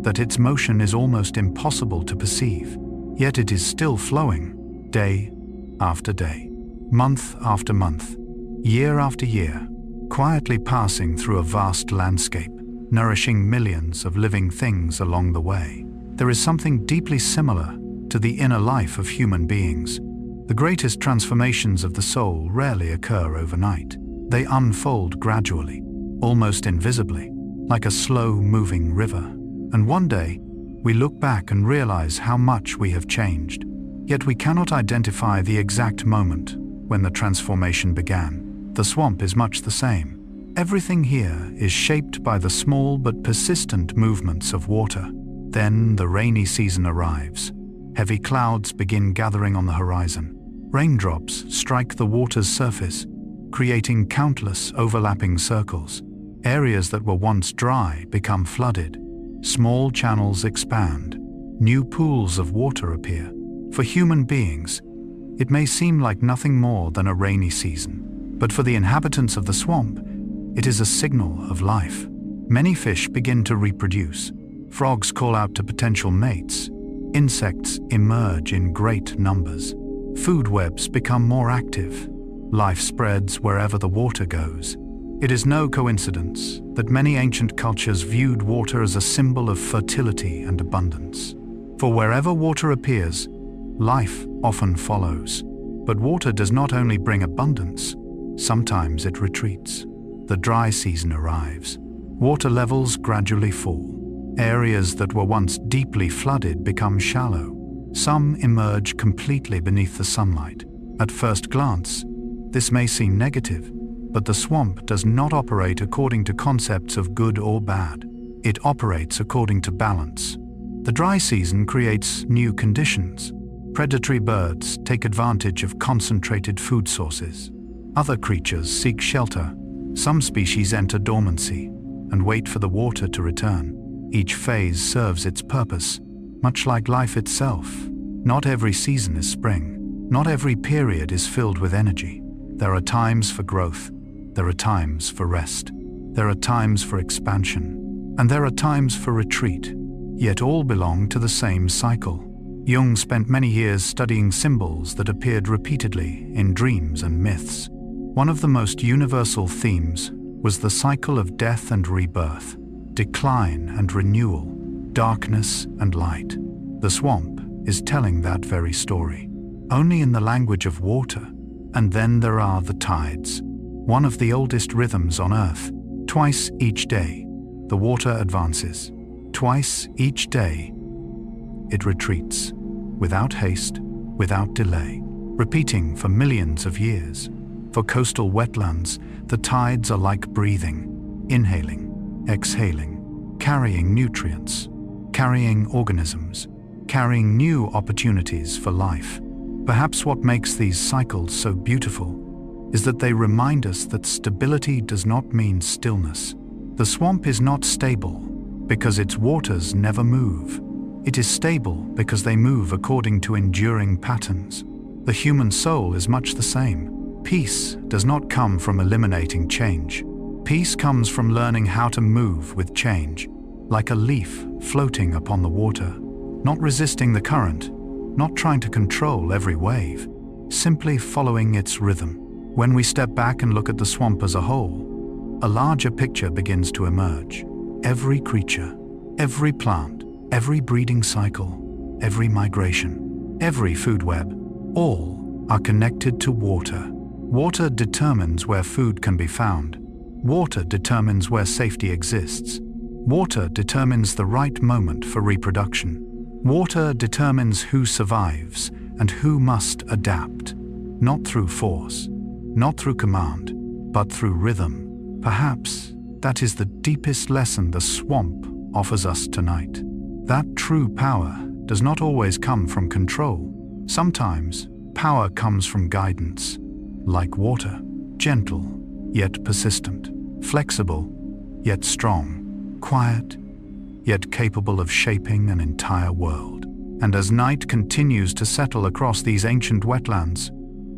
that its motion is almost impossible to perceive. Yet it is still flowing, day after day, month after month, year after year, quietly passing through a vast landscape, nourishing millions of living things along the way. There is something deeply similar to the inner life of human beings. The greatest transformations of the soul rarely occur overnight. They unfold gradually, almost invisibly, like a slow-moving river. And one day, we look back and realize how much we have changed. Yet we cannot identify the exact moment when the transformation began. The swamp is much the same. Everything here is shaped by the small but persistent movements of water. Then the rainy season arrives. Heavy clouds begin gathering on the horizon. Raindrops strike the water's surface, creating countless overlapping circles. Areas that were once dry become flooded. Small channels expand. New pools of water appear. For human beings, it may seem like nothing more than a rainy season. But for the inhabitants of the swamp, it is a signal of life. Many fish begin to reproduce. Frogs call out to potential mates. Insects emerge in great numbers. Food webs become more active. Life spreads wherever the water goes. It is no coincidence that many ancient cultures viewed water as a symbol of fertility and abundance. For wherever water appears, life often follows. But water does not only bring abundance, sometimes it retreats. The dry season arrives. Water levels gradually fall. Areas that were once deeply flooded become shallow. Some emerge completely beneath the sunlight. At first glance, this may seem negative, but the swamp does not operate according to concepts of good or bad. It operates according to balance. The dry season creates new conditions. Predatory birds take advantage of concentrated food sources. Other creatures seek shelter. Some species enter dormancy and wait for the water to return. Each phase serves its purpose, much like life itself. Not every season is spring. Not every period is filled with energy. There are times for growth. There are times for rest. There are times for expansion. And there are times for retreat. Yet all belong to the same cycle. Jung spent many years studying symbols that appeared repeatedly in dreams and myths. One of the most universal themes was the cycle of death and rebirth, decline and renewal, darkness and light. The swamp is telling that very story, only in the language of water. And then there are the tides, one of the oldest rhythms on Earth. Twice each day, the water advances. Twice each day, it retreats, without haste, without delay, repeating for millions of years. For coastal wetlands, the tides are like breathing, inhaling, exhaling, carrying nutrients, carrying organisms, carrying new opportunities for life. Perhaps what makes these cycles so beautiful is that they remind us that stability does not mean stillness. The swamp is not stable because its waters never move. It is stable because they move according to enduring patterns. The human soul is much the same. Peace does not come from eliminating change. Peace comes from learning how to move with change, like a leaf floating upon the water, not resisting the current, not trying to control every wave, simply following its rhythm. When we step back and look at the swamp as a whole, a larger picture begins to emerge. Every creature, every plant, every breeding cycle, every migration, every food web, all are connected to water. Water determines where food can be found. Water determines where safety exists. Water determines the right moment for reproduction. Water determines who survives and who must adapt, not through force, not through command, but through rhythm. Perhaps that is the deepest lesson the swamp offers us tonight. That true power does not always come from control. Sometimes power comes from guidance, like water, gentle yet persistent, flexible yet strong, quiet yet capable of shaping an entire world. And as night continues to settle across these ancient wetlands,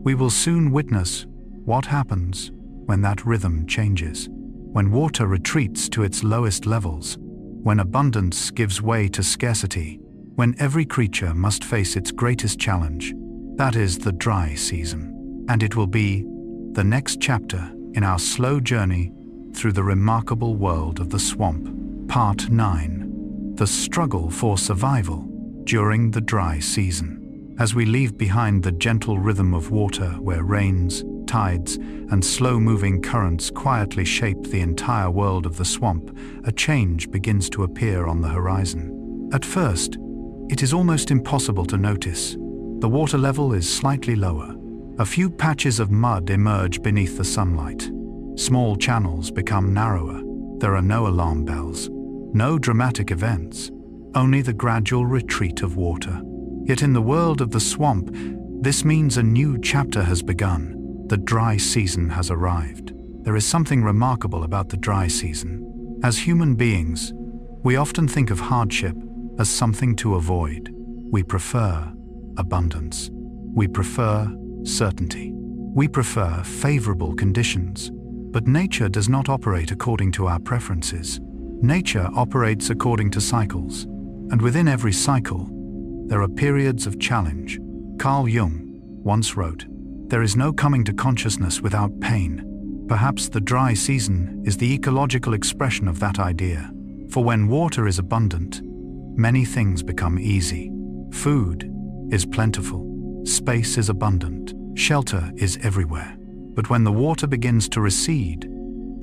we will soon witness what happens when that rhythm changes, when water retreats to its lowest levels, when abundance gives way to scarcity, when every creature must face its greatest challenge. That is the dry season, and it will be the next chapter in our slow journey through the remarkable world of the swamp. Part 9. The struggle for survival during the dry season. As we leave behind the gentle rhythm of water where rains, tides, and slow-moving currents quietly shape the entire world of the swamp, a change begins to appear on the horizon. At first, it is almost impossible to notice. The water level is slightly lower. A few patches of mud emerge beneath the sunlight. Small channels become narrower. There are no alarm bells, no dramatic events, only the gradual retreat of water. Yet in the world of the swamp, this means a new chapter has begun. The dry season has arrived. There is something remarkable about the dry season. As human beings, we often think of hardship as something to avoid. We prefer abundance. We prefer certainty. We prefer favorable conditions. But nature does not operate according to our preferences. Nature operates according to cycles, and within every cycle, there are periods of challenge. Carl Jung once wrote, "There is no coming to consciousness without pain." Perhaps the dry season is the ecological expression of that idea. For when water is abundant, many things become easy. Food is plentiful, space is abundant, shelter is everywhere. But when the water begins to recede,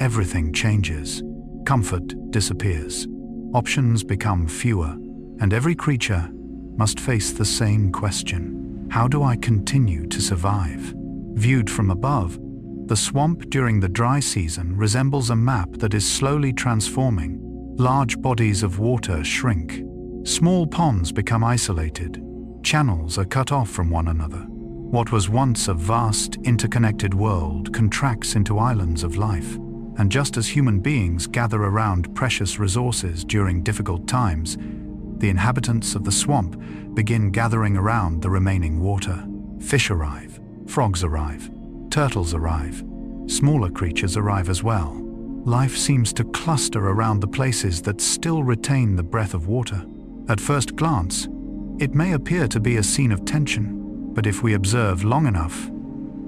everything changes. Comfort disappears. Options become fewer, and every creature must face the same question. How do I continue to survive? Viewed from above, the swamp during the dry season resembles a map that is slowly transforming. Large bodies of water shrink. Small ponds become isolated. Channels are cut off from one another. What was once a vast, interconnected world contracts into islands of life. And just as human beings gather around precious resources during difficult times, the inhabitants of the swamp begin gathering around the remaining water. Fish arrive, frogs arrive, turtles arrive, smaller creatures arrive as well. Life seems to cluster around the places that still retain the breath of water. At first glance, It may appear to be a scene of tension, but if we observe long enough,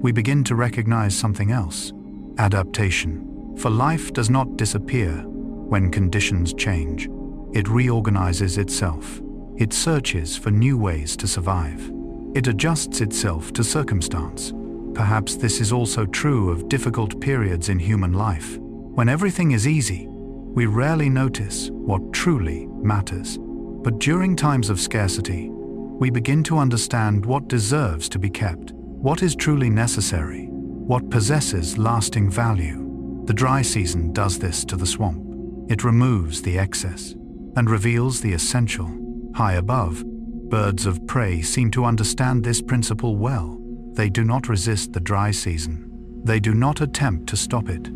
we begin to recognize something else: adaptation. For life does not disappear when conditions change. It reorganizes itself. It searches for new ways to survive. It adjusts itself to circumstance. Perhaps this is also true of difficult periods in human life. When everything is easy, we rarely notice what truly matters. But during times of scarcity, we begin to understand what deserves to be kept, what is truly necessary, what possesses lasting value. The dry season does this to the swamp. It removes the excess and reveals the essential. High above, birds of prey seem to understand this principle well. They do not resist the dry season. They do not attempt to stop it.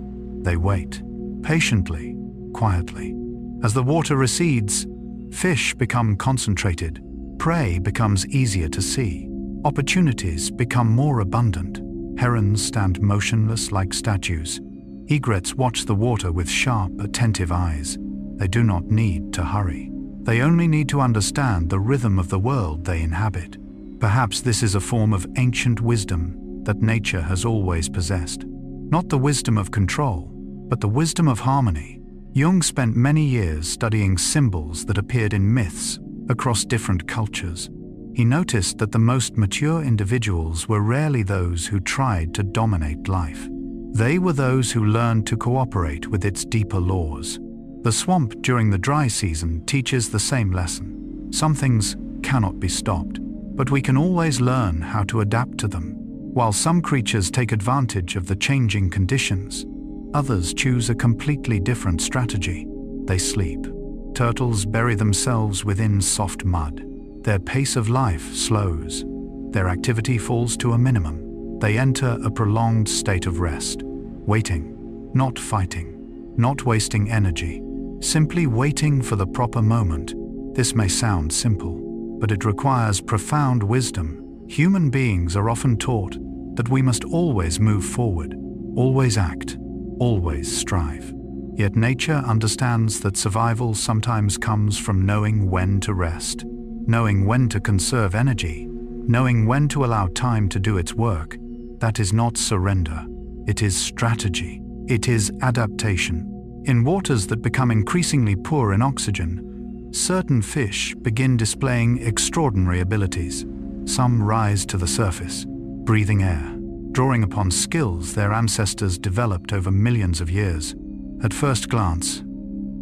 They wait, patiently, quietly. As the water recedes, fish become concentrated, prey becomes easier to see, opportunities become more abundant. Herons stand motionless like statues. Egrets watch the water with sharp, attentive eyes. They do not need to hurry. They only need to understand the rhythm of the world they inhabit. Perhaps this is a form of ancient wisdom that nature has always possessed. Not the wisdom of control, but the wisdom of harmony. Jung spent many years studying symbols that appeared in myths across different cultures. He noticed that the most mature individuals were rarely those who tried to dominate life. They were those who learned to cooperate with its deeper laws. The swamp during the dry season teaches the same lesson. Some things cannot be stopped, but we can always learn how to adapt to them. While some creatures take advantage of the changing conditions, others choose a completely different strategy. They sleep. Turtles bury themselves within soft mud. Their pace of life slows. Their activity falls to a minimum. They enter a prolonged state of rest, waiting, not fighting, not wasting energy, simply waiting for the proper moment. This may sound simple, but it requires profound wisdom. Human beings are often taught that we must always move forward, always act, always strive. Yet nature understands that survival sometimes comes from knowing when to rest, knowing when to conserve energy, knowing when to allow time to do its work. That is not surrender. It is strategy. It is adaptation. In waters that become increasingly poor in oxygen, certain fish begin displaying extraordinary abilities. Some rise to the surface, breathing air, drawing upon skills their ancestors developed over millions of years. At first glance,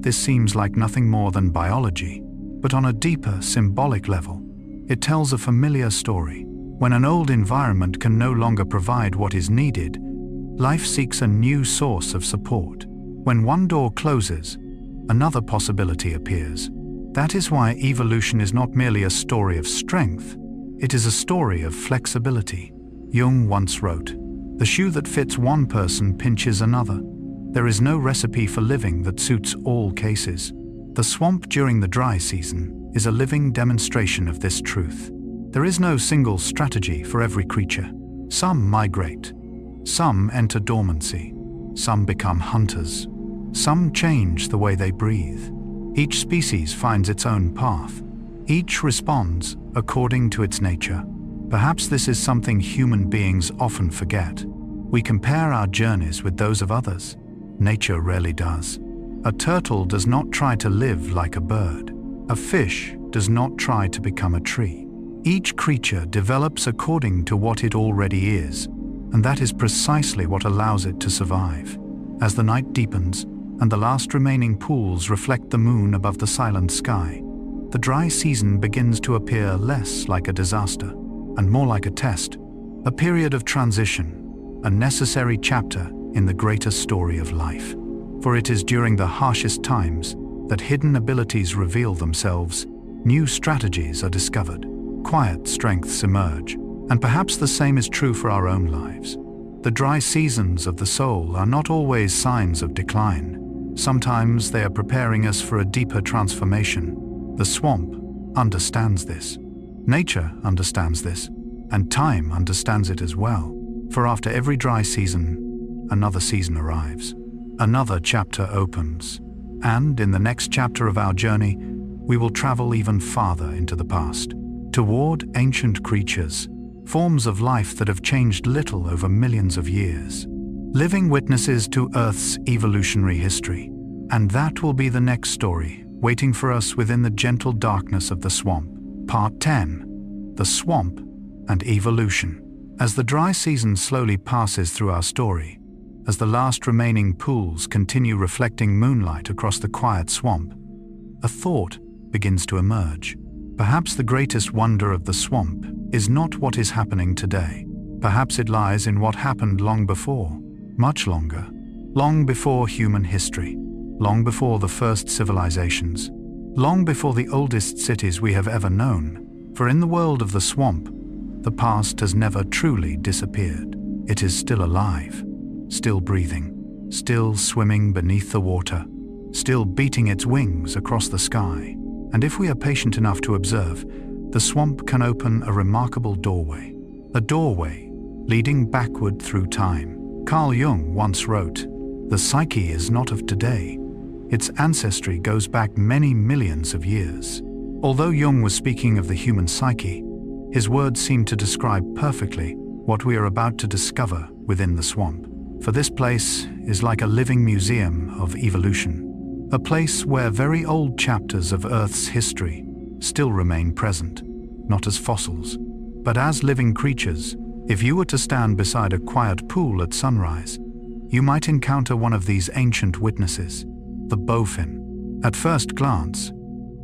this seems like nothing more than biology, but on a deeper, symbolic level, it tells a familiar story. When an old environment can no longer provide what is needed, life seeks a new source of support. When one door closes, another possibility appears. That is why evolution is not merely a story of strength, it is a story of flexibility. Jung once wrote, "The shoe that fits one person pinches another." There is no recipe for living that suits all cases. The swamp during the dry season is a living demonstration of this truth. There is no single strategy for every creature. Some migrate, some enter dormancy, some become hunters, some change the way they breathe. Each species finds its own path. Each responds according to its nature. Perhaps this is something human beings often forget. We compare our journeys with those of others. Nature rarely does. A turtle does not try to live like a bird. A fish does not try to become a tree. Each creature develops according to what it already is, and that is precisely what allows it to survive. As the night deepens and the last remaining pools reflect the moon above the silent sky, the dry season begins to appear less like a disaster and more like a test, a period of transition, a necessary chapter in the greater story of life. For it is during the harshest times that hidden abilities reveal themselves, new strategies are discovered, quiet strengths emerge, and perhaps the same is true for our own lives. The dry seasons of the soul are not always signs of decline. Sometimes they are preparing us for a deeper transformation. The swamp understands this. Nature understands this, and time understands it as well. For after every dry season, another season arrives. Another chapter opens. And in the next chapter of our journey, we will travel even farther into the past. toward ancient creatures, forms of life that have changed little over millions of years. Living witnesses to Earth's evolutionary history. And that will be the next story, waiting for us within the gentle darkness of the swamp. Part 10. The Swamp and Evolution. As the dry season slowly passes through our story, as the last remaining pools continue reflecting moonlight across the quiet swamp, a thought begins to emerge. Perhaps the greatest wonder of the swamp is not what is happening today. Perhaps it lies in what happened long before, much longer, long before human history, long before the first civilizations, long before the oldest cities we have ever known. For in the world of the swamp, the past has never truly disappeared. It is still alive, still breathing, still swimming beneath the water, still beating its wings across the sky. And if we are patient enough to observe, the swamp can open a remarkable doorway. A doorway leading backward through time. Carl Jung once wrote, "The psyche is not of today. Its ancestry goes back many millions of years." Although Jung was speaking of the human psyche, his words seem to describe perfectly what we are about to discover within the swamp. For this place is like a living museum of evolution. A place where very old chapters of Earth's history still remain present, not as fossils, but as living creatures. If you were to stand beside a quiet pool at sunrise, you might encounter one of these ancient witnesses, the bowfin. At first glance,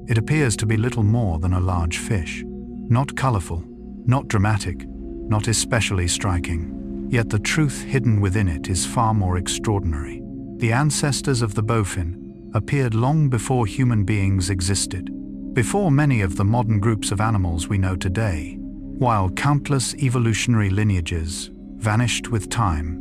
it appears to be little more than a large fish. Not colorful, not dramatic, not especially striking. Yet the truth hidden within it is far more extraordinary. The ancestors of the bowfin appeared long before human beings existed, before many of the modern groups of animals we know today. While countless evolutionary lineages vanished with time,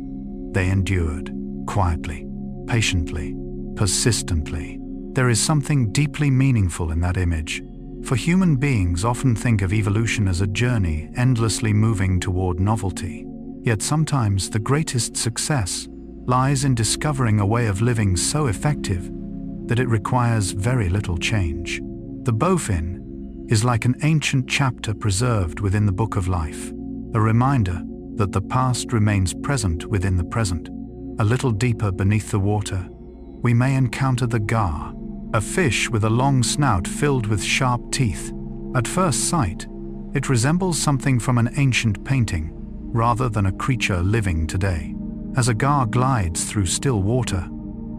they endured, quietly, patiently, persistently. There is something deeply meaningful in that image, for human beings often think of evolution as a journey endlessly moving toward novelty. Yet sometimes the greatest success lies in discovering a way of living so effective that it requires very little change. The bowfin is like an ancient chapter preserved within the book of life, a reminder that the past remains present within the present. A little deeper beneath the water, we may encounter the gar, a fish with a long snout filled with sharp teeth. At first sight, it resembles something from an ancient painting, rather than a creature living today. As a gar glides through still water,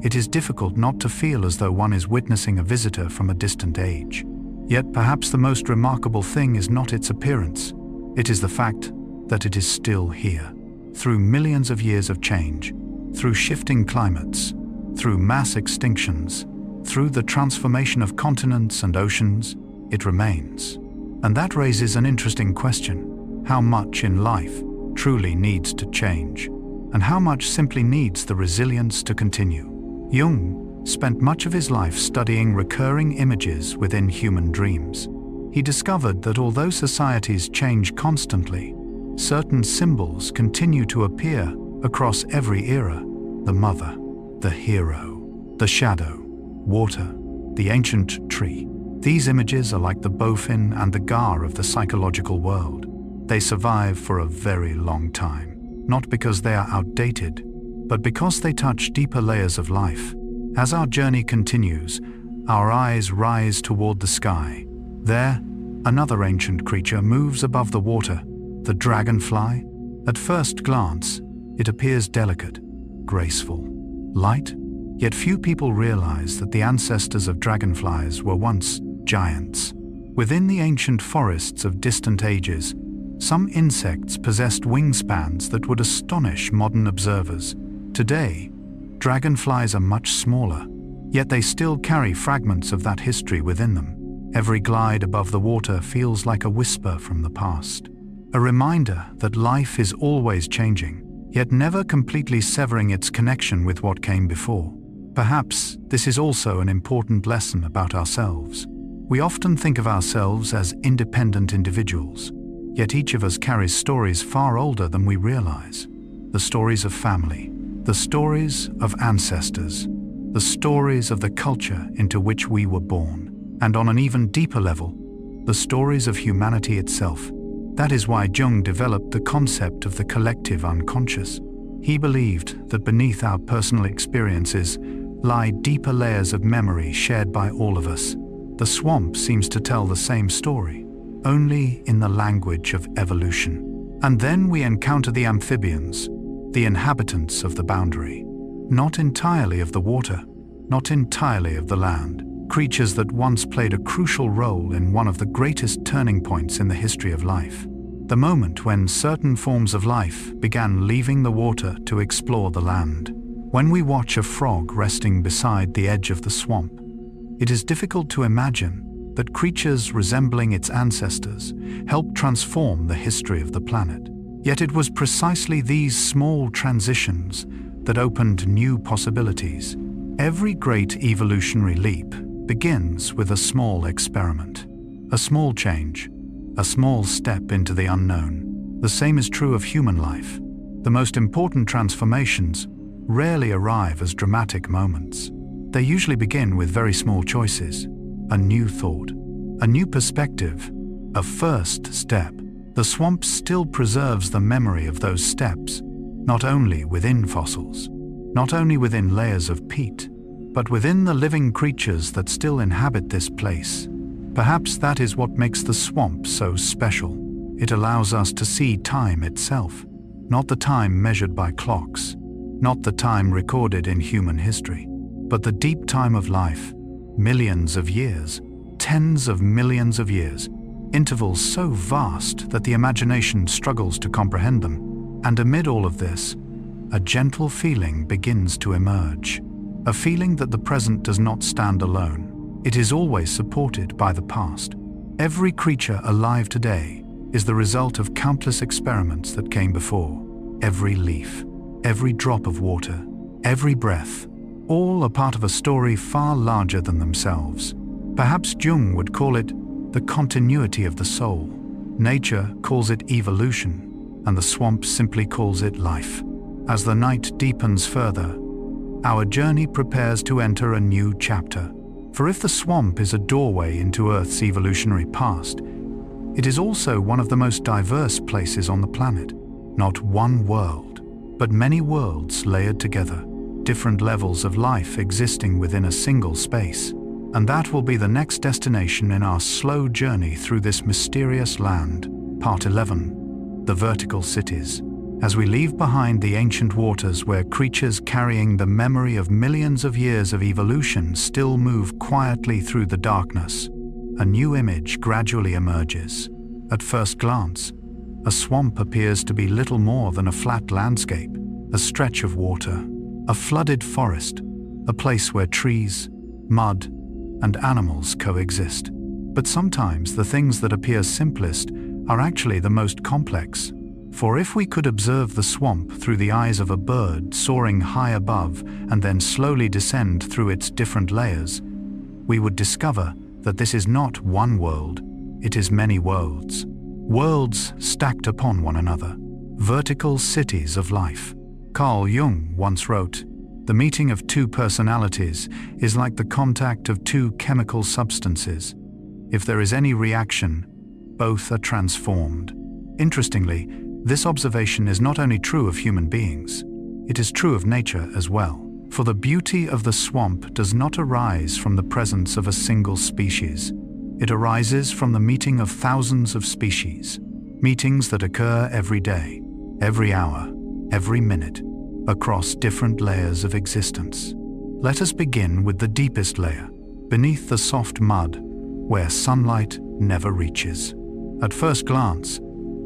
it is difficult not to feel as though one is witnessing a visitor from a distant age. Yet perhaps the most remarkable thing is not its appearance. It is the fact that it is still here. Through millions of years of change, through shifting climates, through mass extinctions, through the transformation of continents and oceans, it remains. And that raises an interesting question. How much in life truly needs to change? And how much simply needs the resilience to continue? Jung spent much of his life studying recurring images within human dreams. He discovered that although societies change constantly, certain symbols continue to appear across every era: the mother, the hero, the shadow, water, the ancient tree. These images are like the bowfin and the gar of the psychological world. They survive for a very long time, not because they are outdated, but because they touch deeper layers of life. As our journey continues, our eyes rise toward the sky. There, another ancient creature moves above the water, the dragonfly. At first glance, it appears delicate, graceful, light, yet few people realize that the ancestors of dragonflies were once giants. Within the ancient forests of distant ages, some insects possessed wingspans that would astonish modern observers. Today, dragonflies are much smaller, yet they still carry fragments of that history within them. Every glide above the water feels like a whisper from the past, a reminder that life is always changing, yet never completely severing its connection with what came before. Perhaps this is also an important lesson about ourselves. We often think of ourselves as independent individuals, yet each of us carries stories far older than we realize. The stories of family, the stories of ancestors, the stories of the culture into which we were born. And on an even deeper level, the stories of humanity itself. That is why Jung developed the concept of the collective unconscious. He believed that beneath our personal experiences lie deeper layers of memory shared by all of us. The swamp seems to tell the same story, only in the language of evolution. And then we encounter the amphibians, the inhabitants of the boundary. Not entirely of the water, not entirely of the land. Creatures that once played a crucial role in one of the greatest turning points in the history of life. The moment when certain forms of life began leaving the water to explore the land. When we watch a frog resting beside the edge of the swamp, it is difficult to imagine that creatures resembling its ancestors helped transform the history of the planet. Yet it was precisely these small transitions that opened new possibilities. Every great evolutionary leap begins with a small experiment, a small change, a small step into the unknown. The same is true of human life. The most important transformations rarely arrive as dramatic moments. They usually begin with very small choices, a new thought, a new perspective, a first step. The swamp still preserves the memory of those steps, not only within fossils, not only within layers of peat, but within the living creatures that still inhabit this place. Perhaps that is what makes the swamp so special. It allows us to see time itself, not the time measured by clocks, not the time recorded in human history, but the deep time of life, millions of years, tens of millions of years, intervals so vast that the imagination struggles to comprehend them. And amid all of this, a gentle feeling begins to emerge. A feeling that the present does not stand alone. It is always supported by the past. Every creature alive today is the result of countless experiments that came before. Every leaf, every drop of water, every breath, all a part of a story far larger than themselves. Perhaps Jung would call it the continuity of the soul. Nature calls it evolution, and the swamp simply calls it life. As the night deepens further, our journey prepares to enter a new chapter. For if the swamp is a doorway into Earth's evolutionary past, it is also one of the most diverse places on the planet. Not one world, but many worlds layered together, different levels of life existing within a single space. And that will be the next destination in our slow journey through this mysterious land. Part 11. The Vertical Cities. As we leave behind the ancient waters where creatures carrying the memory of millions of years of evolution still move quietly through the darkness, a new image gradually emerges. At first glance, a swamp appears to be little more than a flat landscape, a stretch of water, a flooded forest, a place where trees, mud, and animals coexist. But sometimes the things that appear simplest are actually the most complex. For if we could observe the swamp through the eyes of a bird soaring high above and then slowly descend through its different layers, we would discover that this is not one world, it is many worlds. Worlds stacked upon one another. Vertical cities of life. Carl Jung once wrote, "The meeting of two personalities is like the contact of two chemical substances. If there is any reaction, both are transformed." Interestingly, this observation is not only true of human beings, it is true of nature as well. For the beauty of the swamp does not arise from the presence of a single species. It arises from the meeting of thousands of species, meetings that occur every day, every hour, every minute, across different layers of existence. Let us begin with the deepest layer, beneath the soft mud, where sunlight never reaches. At first glance,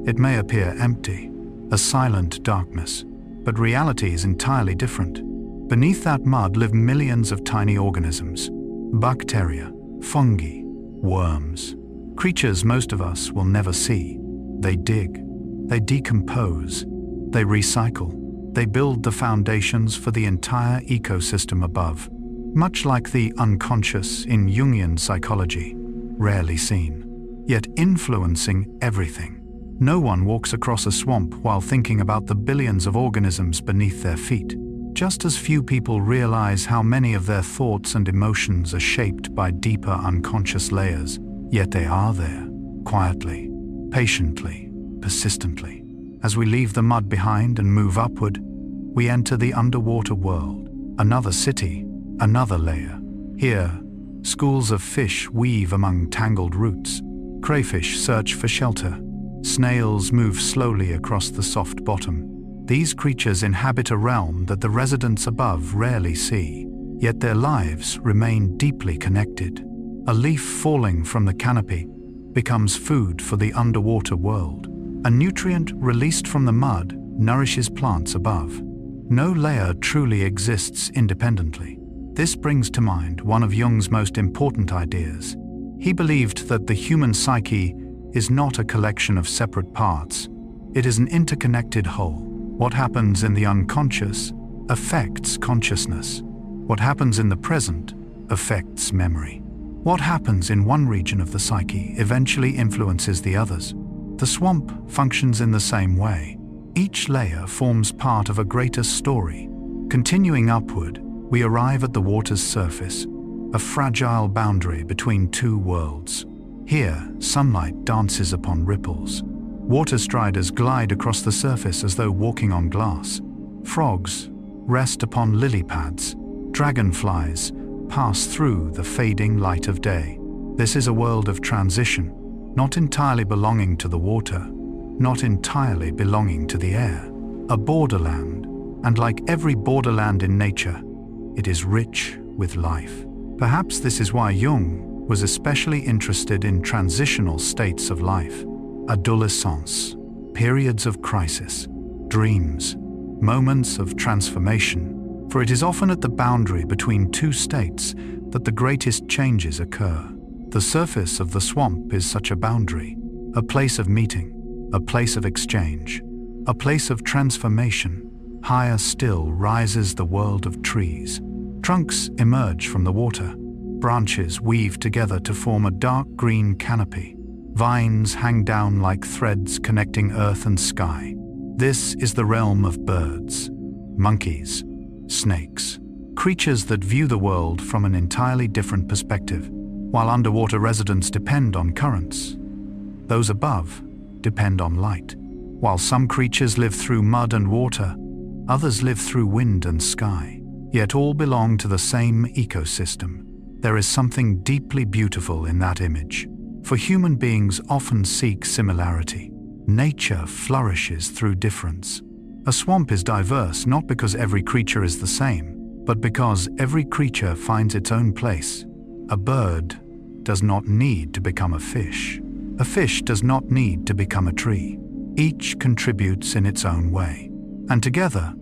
it may appear empty, a silent darkness, but reality is entirely different. Beneath that mud live millions of tiny organisms, bacteria, fungi, worms, creatures most of us will never see. They dig, they decompose, they recycle, they build the foundations for the entire ecosystem above, much like the unconscious in Jungian psychology, rarely seen, yet influencing everything. No one walks across a swamp while thinking about the billions of organisms beneath their feet. Just as few people realize how many of their thoughts and emotions are shaped by deeper unconscious layers, yet they are there. quietly, patiently, persistently. As we leave the mud behind and move upward, we enter the underwater world, another city, another layer. Here, schools of fish weave among tangled roots, crayfish search for shelter, snails move slowly across the soft bottom. These creatures inhabit a realm that the residents above rarely see, yet their lives remain deeply connected. A leaf falling from the canopy becomes food for the underwater world. A nutrient released from the mud nourishes plants above. No layer truly exists independently. This brings to mind one of Jung's most important ideas. He believed that the human psyche is not a collection of separate parts. It is an interconnected whole. What happens in the unconscious affects consciousness. What happens in the present affects memory. What happens in one region of the psyche eventually influences the others. The swamp functions in the same way. Each layer forms part of a greater story. Continuing upward, we arrive at the water's surface, a fragile boundary between two worlds. Here, sunlight dances upon ripples. Water striders glide across the surface as though walking on glass. Frogs rest upon lily pads. Dragonflies pass through the fading light of day. This is a world of transition, not entirely belonging to the water, not entirely belonging to the air. A borderland, and like every borderland in nature, it is rich with life. Perhaps this is why Jung was especially interested in transitional states of life. Adolescence, periods of crisis, dreams, moments of transformation, for it is often at the boundary between two states that the greatest changes occur. The surface of the swamp is such a boundary, a place of meeting, a place of exchange, a place of transformation. Higher still rises the world of trees. Trunks emerge from the water. Branches weave together to form a dark green canopy. Vines hang down like threads connecting earth and sky. This is the realm of birds, monkeys, snakes, creatures that view the world from an entirely different perspective. While underwater residents depend on currents, those above depend on light. While some creatures live through mud and water, others live through wind and sky. Yet all belong to the same ecosystem. There is something deeply beautiful in that image. For human beings often seek similarity. Nature flourishes through difference. A swamp is diverse not because every creature is the same, but because every creature finds its own place. A bird does not need to become a fish. A fish does not need to become a tree. Each contributes in its own way. And together,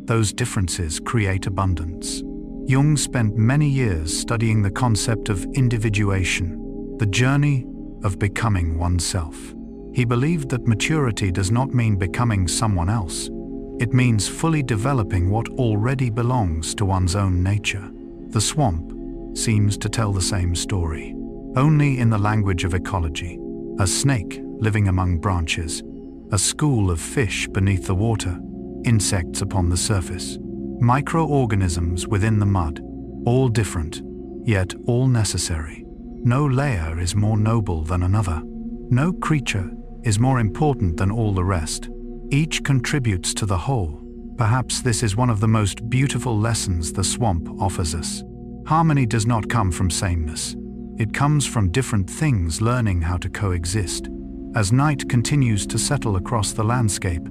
those differences create abundance. Jung spent many years studying the concept of individuation, the journey of becoming oneself. He believed that maturity does not mean becoming someone else. It means fully developing what already belongs to one's own nature. The swamp seems to tell the same story, only in the language of ecology. A snake living among branches, a school of fish beneath the water, insects upon the surface, microorganisms within the mud, all different, yet all necessary. No layer is more noble than another. No creature is more important than all the rest. Each contributes to the whole. Perhaps this is one of the most beautiful lessons the swamp offers us. Harmony does not come from sameness. It comes from different things learning how to coexist. As night continues to settle across the landscape,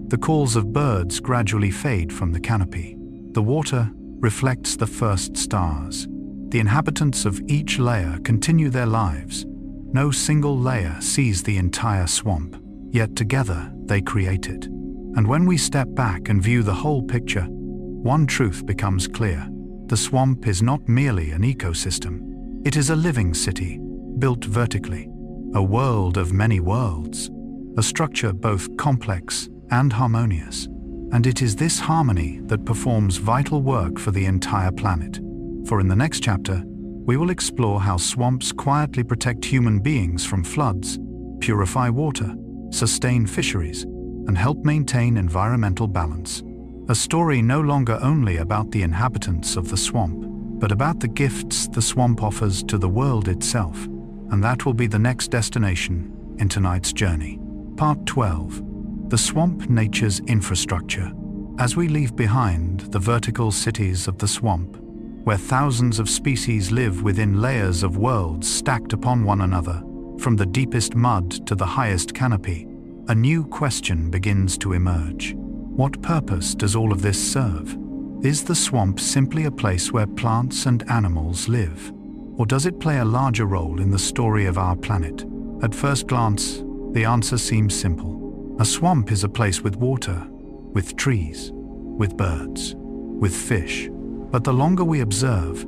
the calls of birds gradually fade from the canopy. The water reflects the first stars. The inhabitants of each layer continue their lives. No single layer sees the entire swamp, yet together they create it. And when we step back and view the whole picture, one truth becomes clear. The swamp is not merely an ecosystem. It is a living city, built vertically, a world of many worlds, a structure both complex and harmonious. And it is this harmony that performs vital work for the entire planet. For in the next chapter, we will explore how swamps quietly protect human beings from floods, purify water, sustain fisheries, and help maintain environmental balance. A story no longer only about the inhabitants of the swamp, but about the gifts the swamp offers to the world itself. And that will be the next destination in tonight's journey. Part 12. The Swamp Nature's Infrastructure. As we leave behind the vertical cities of the swamp, where thousands of species live within layers of worlds stacked upon one another, from the deepest mud to the highest canopy, a new question begins to emerge. What purpose does all of this serve? Is the swamp simply a place where plants and animals live? Or does it play a larger role in the story of our planet? At first glance, the answer seems simple. A swamp is a place with water, with trees, with birds, with fish. But the longer we observe,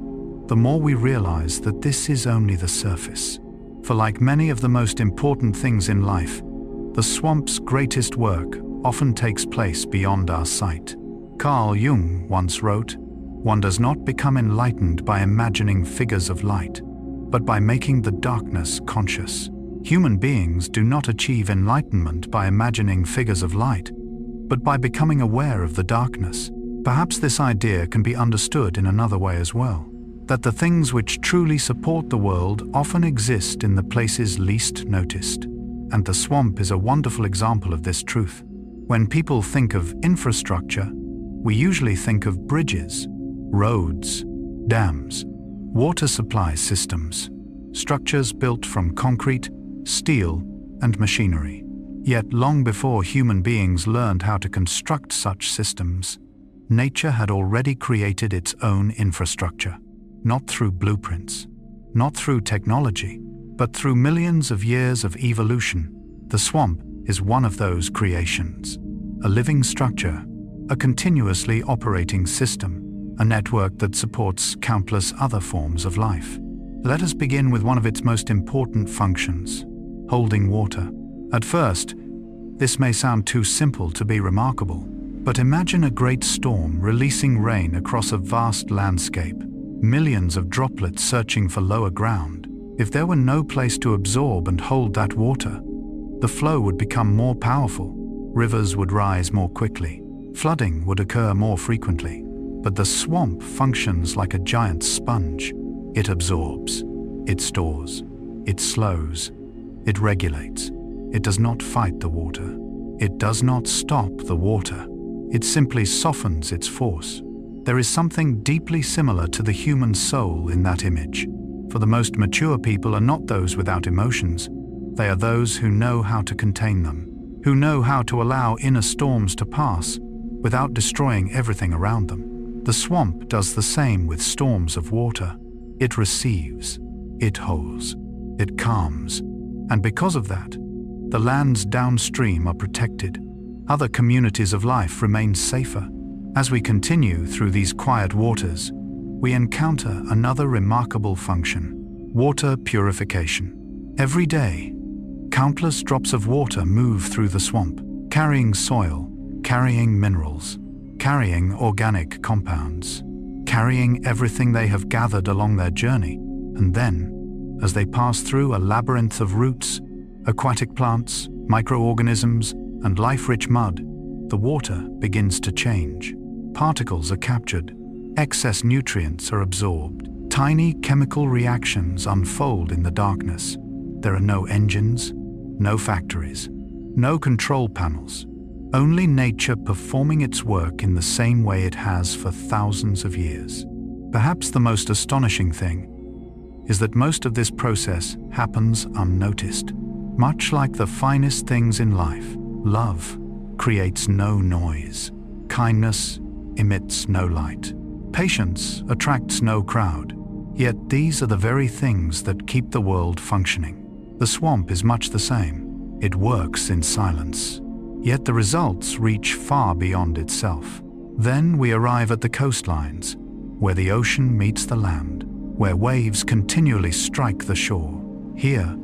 the more we realize that this is only the surface. For like many of the most important things in life, the swamp's greatest work often takes place beyond our sight. Carl Jung once wrote, "One does not become enlightened by imagining figures of light, but by making the darkness conscious." Human beings do not achieve enlightenment by imagining figures of light, but by becoming aware of the darkness. Perhaps this idea can be understood in another way as well, that the things which truly support the world often exist in the places least noticed. And the swamp is a wonderful example of this truth. When people think of infrastructure, we usually think of bridges, roads, dams, water supply systems, structures built from concrete, steel, and machinery. Yet long before human beings learned how to construct such systems, nature had already created its own infrastructure, not through blueprints, not through technology, but through millions of years of evolution. The swamp is one of those creations, a living structure, a continuously operating system, a network that supports countless other forms of life. Let us begin with one of its most important functions, holding water. At first, this may sound too simple to be remarkable, but imagine a great storm releasing rain across a vast landscape, millions of droplets searching for lower ground. If there were no place to absorb and hold that water, the flow would become more powerful, rivers would rise more quickly, flooding would occur more frequently. But the swamp functions like a giant sponge. It absorbs, it stores, it slows, it regulates. It does not fight the water. It does not stop the water. It simply softens its force. There is something deeply similar to the human soul in that image. For the most mature people are not those without emotions. They are those who know how to contain them, who know how to allow inner storms to pass without destroying everything around them. The swamp does the same with storms of water. It receives, it holds, it calms, and because of that, the lands downstream are protected. Other communities of life remain safer. As we continue through these quiet waters, we encounter another remarkable function: water purification. Every day, countless drops of water move through the swamp, carrying soil, carrying minerals, carrying organic compounds, carrying everything they have gathered along their journey. And then, as they pass through a labyrinth of roots, aquatic plants, microorganisms, and life-rich mud, the water begins to change. Particles are captured, excess nutrients are absorbed, tiny chemical reactions unfold in the darkness. There are no engines, no factories, no control panels, only nature performing its work in the same way it has for thousands of years. Perhaps the most astonishing thing is that most of this process happens unnoticed. Much like the finest things in life, love creates no noise, kindness emits no light, patience attracts no crowd. Yet these are the very things that keep the world functioning. The swamp is much the same. It works in silence, yet the results reach far beyond itself. Then we arrive at the coastlines, where the ocean meets the land, where waves continually strike the shore. Here,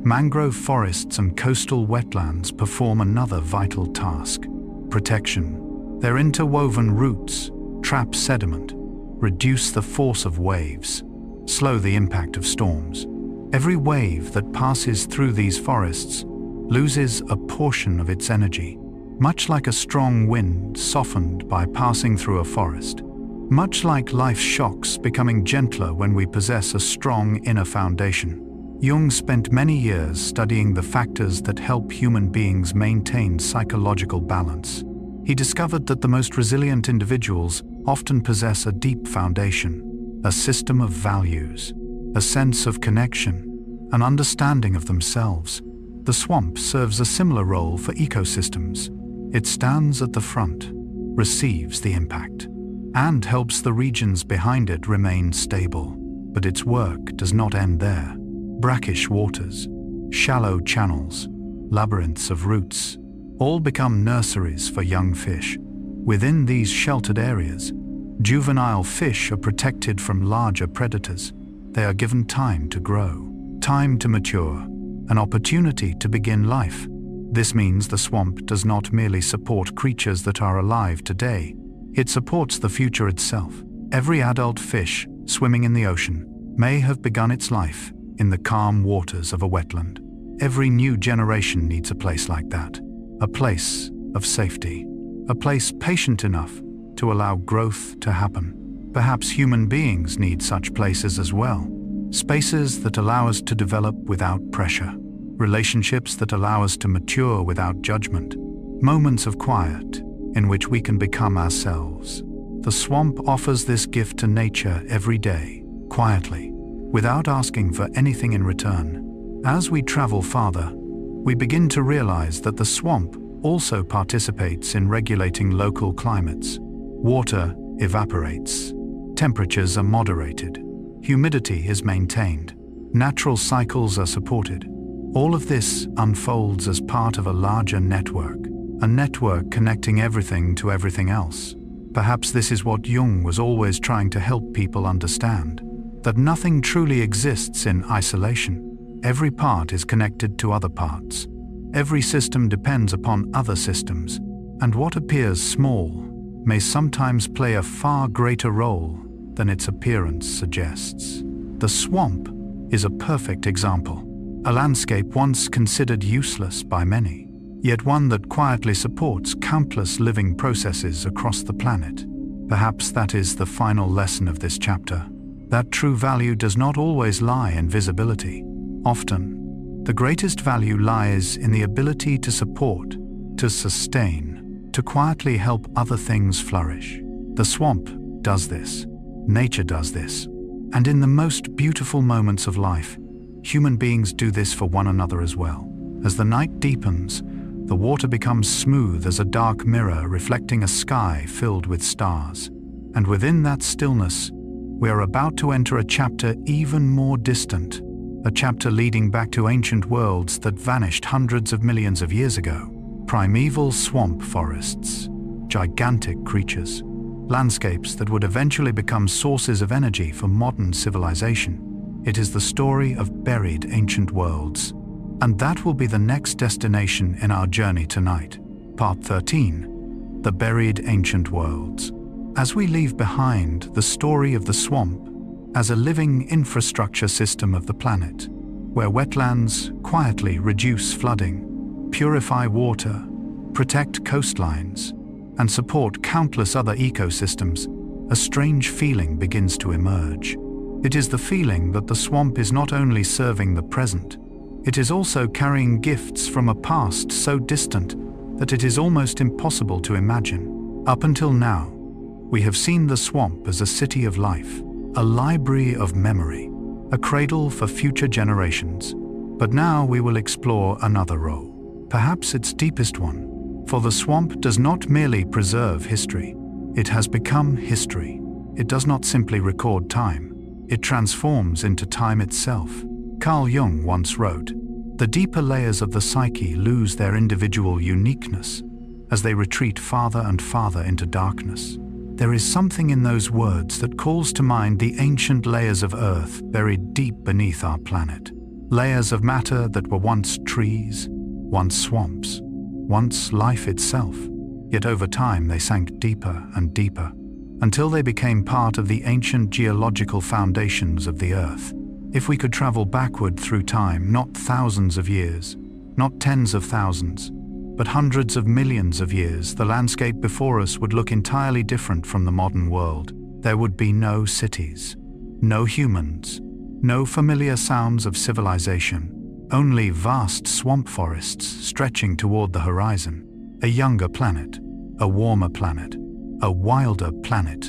mangrove forests and coastal wetlands perform another vital task: protection. Their interwoven roots trap sediment, reduce the force of waves, slow the impact of storms. Every wave that passes through these forests loses a portion of its energy, much like a strong wind softened by passing through a forest. Much like life's shocks becoming gentler when we possess a strong inner foundation. Jung spent many years studying the factors that help human beings maintain psychological balance. He discovered that the most resilient individuals often possess a deep foundation, a system of values, a sense of connection, an understanding of themselves. The swamp serves a similar role for ecosystems. It stands at the front, receives the impact, and helps the regions behind it remain stable. But its work does not end there. Brackish waters, shallow channels, labyrinths of roots, all become nurseries for young fish. Within these sheltered areas, juvenile fish are protected from larger predators. They are given time to grow, time to mature, an opportunity to begin life. This means the swamp does not merely support creatures that are alive today, it supports the future itself. Every adult fish swimming in the ocean may have begun its life in the calm waters of a wetland. Every new generation needs a place like that, a place of safety, a place patient enough to allow growth to happen. Perhaps human beings need such places as well, spaces that allow us to develop without pressure, relationships that allow us to mature without judgment, moments of quiet in which we can become ourselves. The swamp offers this gift to nature every day, quietly, without asking for anything in return. As we travel farther, we begin to realize that the swamp also participates in regulating local climates. Water evaporates, temperatures are moderated, humidity is maintained, natural cycles are supported. All of this unfolds as part of a larger network, a network connecting everything to everything else. Perhaps this is what Jung was always trying to help people understand, that nothing truly exists in isolation. Every part is connected to other parts. Every system depends upon other systems, and what appears small may sometimes play a far greater role than its appearance suggests. The swamp is a perfect example, a landscape once considered useless by many, yet one that quietly supports countless living processes across the planet. Perhaps that is the final lesson of this chapter, that true value does not always lie in visibility. Often, the greatest value lies in the ability to support, to sustain, to quietly help other things flourish. The swamp does this, nature does this, and in the most beautiful moments of life, human beings do this for one another as well. As the night deepens, the water becomes smooth as a dark mirror reflecting a sky filled with stars. And within that stillness, we are about to enter a chapter even more distant, a chapter leading back to ancient worlds that vanished hundreds of millions of years ago. Primeval swamp forests, gigantic creatures, landscapes that would eventually become sources of energy for modern civilization. It is the story of buried ancient worlds. And that will be the next destination in our journey tonight. Part 13, The Buried Ancient Worlds. As we leave behind the story of the swamp as a living infrastructure system of the planet, where wetlands quietly reduce flooding, purify water, protect coastlines, and support countless other ecosystems, a strange feeling begins to emerge. It is the feeling that the swamp is not only serving the present, it is also carrying gifts from a past so distant that it is almost impossible to imagine. Up until now, we have seen the swamp as a city of life, a library of memory, a cradle for future generations. But now we will explore another role, perhaps its deepest one. For the swamp does not merely preserve history, it has become history. It does not simply record time, it transforms into time itself. Carl Jung once wrote, "The deeper layers of the psyche lose their individual uniqueness as they retreat farther and farther into darkness." There is something in those words that calls to mind the ancient layers of earth buried deep beneath our planet. Layers of matter that were once trees, once swamps, once life itself. Yet over time they sank deeper and deeper, until they became part of the ancient geological foundations of the earth. If we could travel backward through time, not thousands of years, not tens of thousands, but hundreds of millions of years, the landscape before us would look entirely different from the modern world. There would be no cities, no humans, No familiar sounds of civilization, only vast swamp forests stretching toward the horizon. A younger planet, a warmer planet, a wilder planet,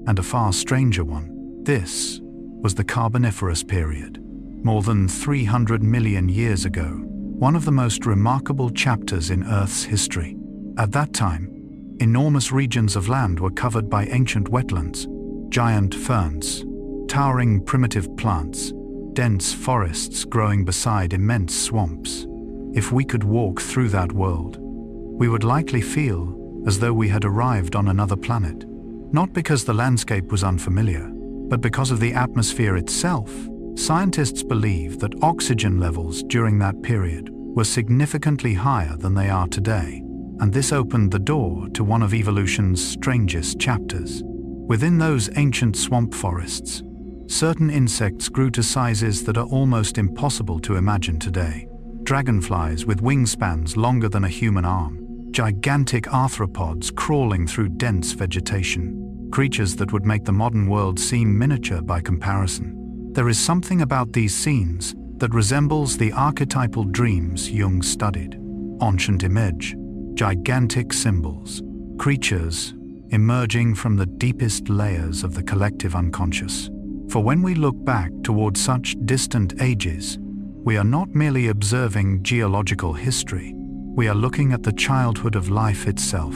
and a far stranger one. This was the Carboniferous period, more than 300 million years ago, one of the most remarkable chapters in Earth's history. At that time, enormous regions of land were covered by ancient wetlands, giant ferns, towering primitive plants, dense forests growing beside immense swamps. If we could walk through that world, we would likely feel as though we had arrived on another planet. Not because the landscape was unfamiliar, but because of the atmosphere itself. Scientists believe that oxygen levels during that period were significantly higher than they are today, and this opened the door to one of evolution's strangest chapters. Within those ancient swamp forests, certain insects grew to sizes that are almost impossible to imagine today. Dragonflies with wingspans longer than a human arm, gigantic arthropods crawling through dense vegetation, creatures that would make the modern world seem miniature by comparison. There is something about these scenes that resembles the archetypal dreams Jung studied. Ancient image, gigantic symbols, creatures emerging from the deepest layers of the collective unconscious. For when we look back toward such distant ages, we are not merely observing geological history, we are looking at the childhood of life itself,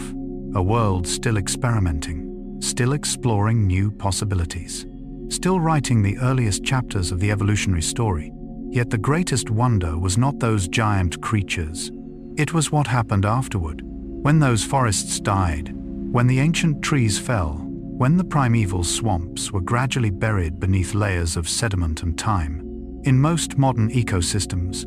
a world still experimenting, still exploring new possibilities, still writing the earliest chapters of the evolutionary story. Yet the greatest wonder was not those giant creatures. It was what happened afterward, when those forests died, when the ancient trees fell, when the primeval swamps were gradually buried beneath layers of sediment and time. In most modern ecosystems,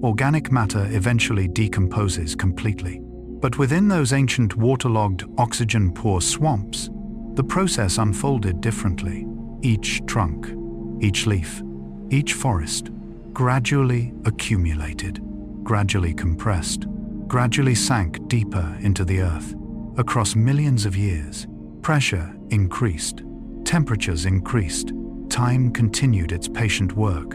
organic matter eventually decomposes completely. But within those ancient waterlogged, oxygen-poor swamps, the process unfolded differently. Each trunk, each leaf, each forest gradually accumulated, gradually compressed, gradually sank deeper into the earth. Across millions of years, pressure increased, temperatures increased, time continued its patient work.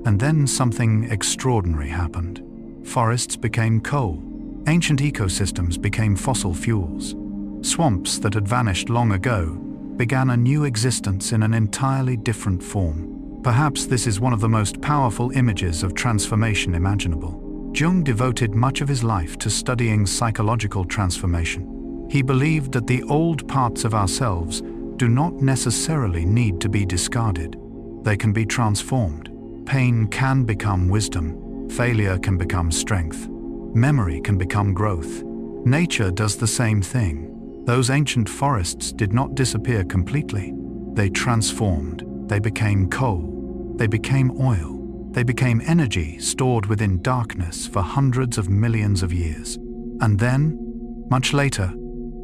And then something extraordinary happened. Forests became coal. Ancient ecosystems became fossil fuels. Swamps that had vanished long ago began a new existence in an entirely different form. Perhaps this is one of the most powerful images of transformation imaginable. Jung devoted much of his life to studying psychological transformation. He believed that the old parts of ourselves do not necessarily need to be discarded. They can be transformed. Pain can become wisdom, failure can become strength, memory can become growth. Nature does the same thing. Those ancient forests did not disappear completely. They transformed, they became coal, they became oil, they became energy stored within darkness for hundreds of millions of years. And then, much later,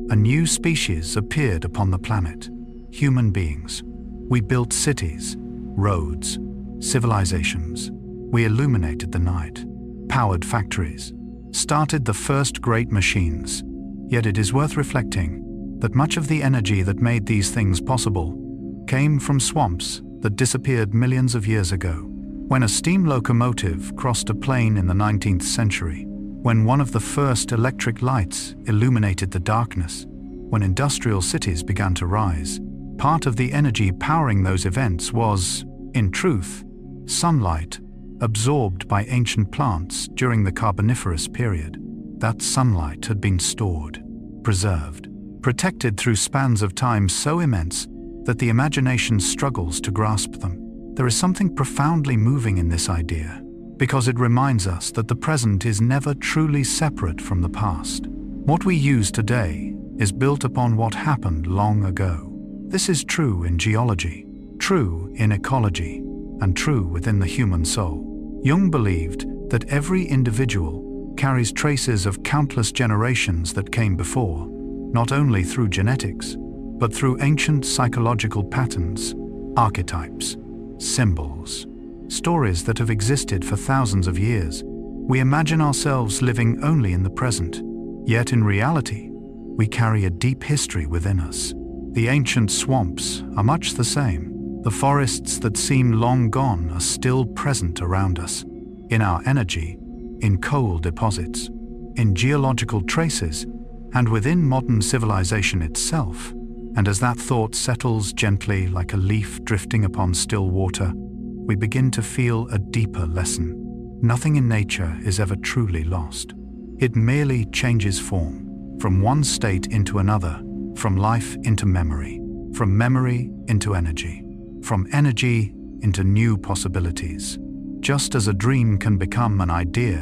a new species appeared upon the planet, human beings. We built cities, roads, civilizations. We illuminated the night, powered factories, started the first great machines. Yet it is worth reflecting that much of the energy that made these things possible came from swamps that disappeared millions of years ago. When a steam locomotive crossed a plain in the 19th century, when one of the first electric lights illuminated the darkness, when industrial cities began to rise, part of the energy powering those events was, in truth, sunlight absorbed by ancient plants during the Carboniferous period. That sunlight had been stored, preserved, protected through spans of time so immense that the imagination struggles to grasp them. There is something profoundly moving in this idea, because it reminds us that the present is never truly separate from the past. What we use today is built upon what happened long ago. This is true in geology, true in ecology, and true within the human soul. Jung believed that every individual carries traces of countless generations that came before, not only through genetics, but through ancient psychological patterns, archetypes, symbols, stories that have existed for thousands of years. We imagine ourselves living only in the present, yet in reality, we carry a deep history within us. The ancient swamps are much the same. The forests that seem long gone are still present around us, in our energy, in coal deposits, in geological traces, and within modern civilization itself. And as that thought settles gently like a leaf drifting upon still water, we begin to feel a deeper lesson. Nothing in nature is ever truly lost. It merely changes form, from one state into another, from life into memory, from memory into energy, from energy into new possibilities. Just as a dream can become an idea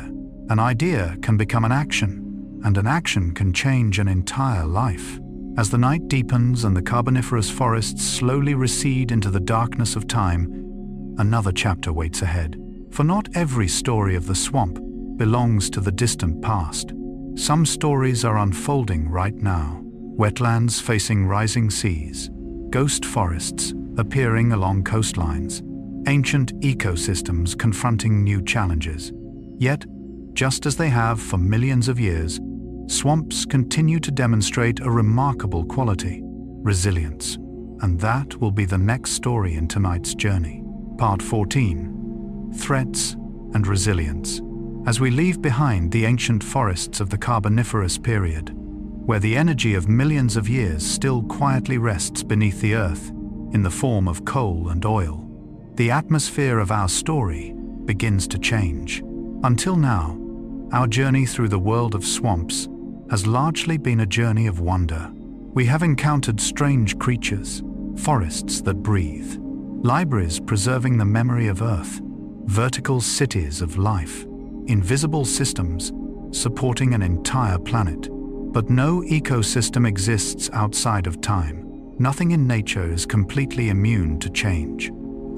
can become an action, and an action can change an entire life. As the night deepens and the Carboniferous forests slowly recede into the darkness of time, another chapter waits ahead. For not every story of the swamp belongs to the distant past. Some stories are unfolding right now. Wetlands facing rising seas, ghost forests appearing along coastlines, ancient ecosystems confronting new challenges. Yet, just as they have for millions of years, swamps continue to demonstrate a remarkable quality, resilience. And that will be the next story in tonight's journey. Part 14, Threats and Resilience. As we leave behind the ancient forests of the Carboniferous period, where the energy of millions of years still quietly rests beneath the earth in the form of coal and oil, the atmosphere of our story begins to change. Until now, our journey through the world of swamps has largely been a journey of wonder. We have encountered strange creatures, forests that breathe, libraries preserving the memory of Earth, vertical cities of life, invisible systems supporting an entire planet. But no ecosystem exists outside of time. Nothing in nature is completely immune to change,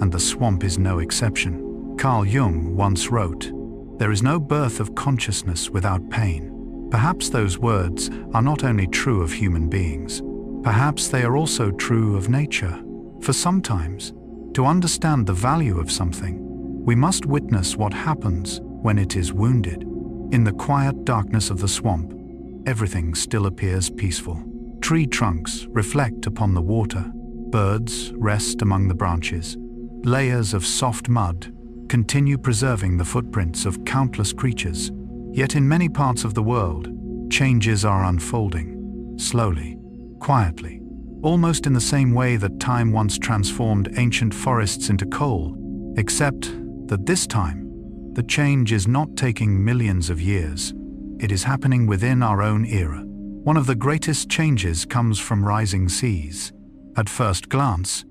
and the swamp is no exception. Carl Jung once wrote, "There is no birth of consciousness without pain." Perhaps those words are not only true of human beings, perhaps they are also true of nature. For sometimes, to understand the value of something, we must witness what happens when it is wounded. In the quiet darkness of the swamp, everything still appears peaceful. Tree trunks reflect upon the water, birds rest among the branches, layers of soft mud continue preserving the footprints of countless creatures. Yet in many parts of the world, changes are unfolding, slowly, quietly, almost in the same way that time once transformed ancient forests into coal, except that this time, the change is not taking millions of years. It is happening within our own era. One of the greatest changes comes from rising seas. At first glance,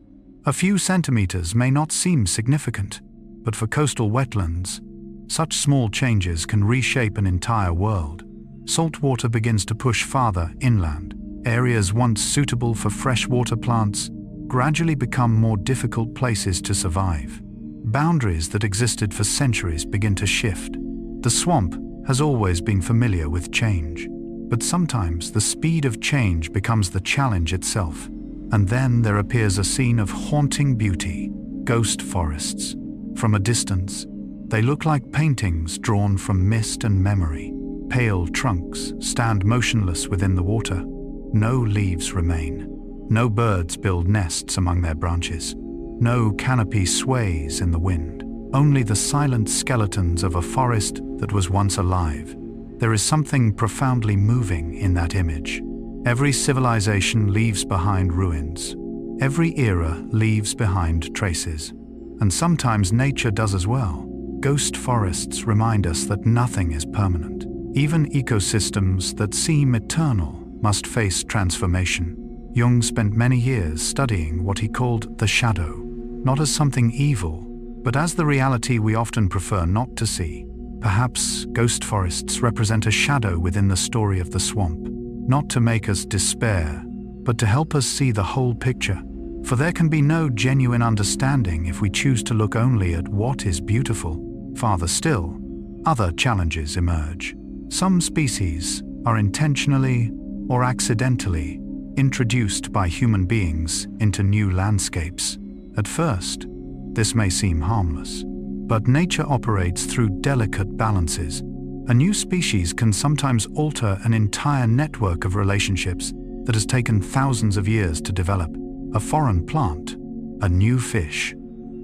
a few centimeters may not seem significant, but for coastal wetlands, such small changes can reshape an entire world. Salt water begins to push farther inland. Areas once suitable for freshwater plants gradually become more difficult places to survive. Boundaries that existed for centuries begin to shift. The swamp has always been familiar with change, but sometimes the speed of change becomes the challenge itself. And then there appears a scene of haunting beauty, ghost forests. From a distance, they look like paintings drawn from mist and memory. Pale trunks stand motionless within the water. No leaves remain. No birds build nests among their branches. No canopy sways in the wind. Only the silent skeletons of a forest that was once alive. There is something profoundly moving in that image. Every civilization leaves behind ruins. Every era leaves behind traces. And sometimes nature does as well. Ghost forests remind us that nothing is permanent. Even ecosystems that seem eternal must face transformation. Jung spent many years studying what he called the shadow, not as something evil, but as the reality we often prefer not to see. Perhaps ghost forests represent a shadow within the story of the swamp, not to make us despair, but to help us see the whole picture. For there can be no genuine understanding if we choose to look only at what is beautiful. Farther still, other challenges emerge. Some species are intentionally or accidentally introduced by human beings into new landscapes. At first, this may seem harmless, but nature operates through delicate balances. A new species can sometimes alter an entire network of relationships that has taken thousands of years to develop. A foreign plant a new fish,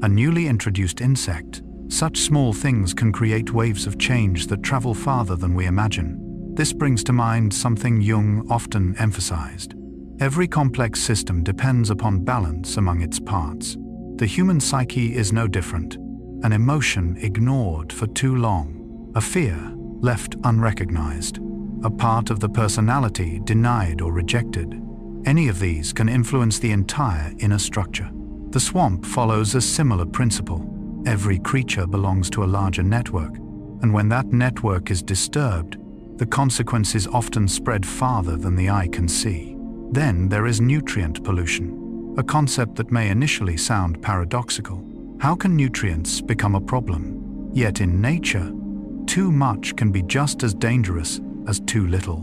a newly introduced insect. Such small things can create waves of change that travel farther than we imagine. This brings to mind something Jung often emphasized. Every complex system depends upon balance among its parts. The human psyche is no different. An emotion ignored for too long, a fear left unrecognized, a part of the personality denied or rejected. Any of these can influence the entire inner structure. The swamp follows a similar principle. Every creature belongs to a larger network, and when that network is disturbed, the consequences often spread farther than the eye can see. Then there is nutrient pollution, a concept that may initially sound paradoxical. How can nutrients become a problem? Yet in nature, too much can be just as dangerous as too little.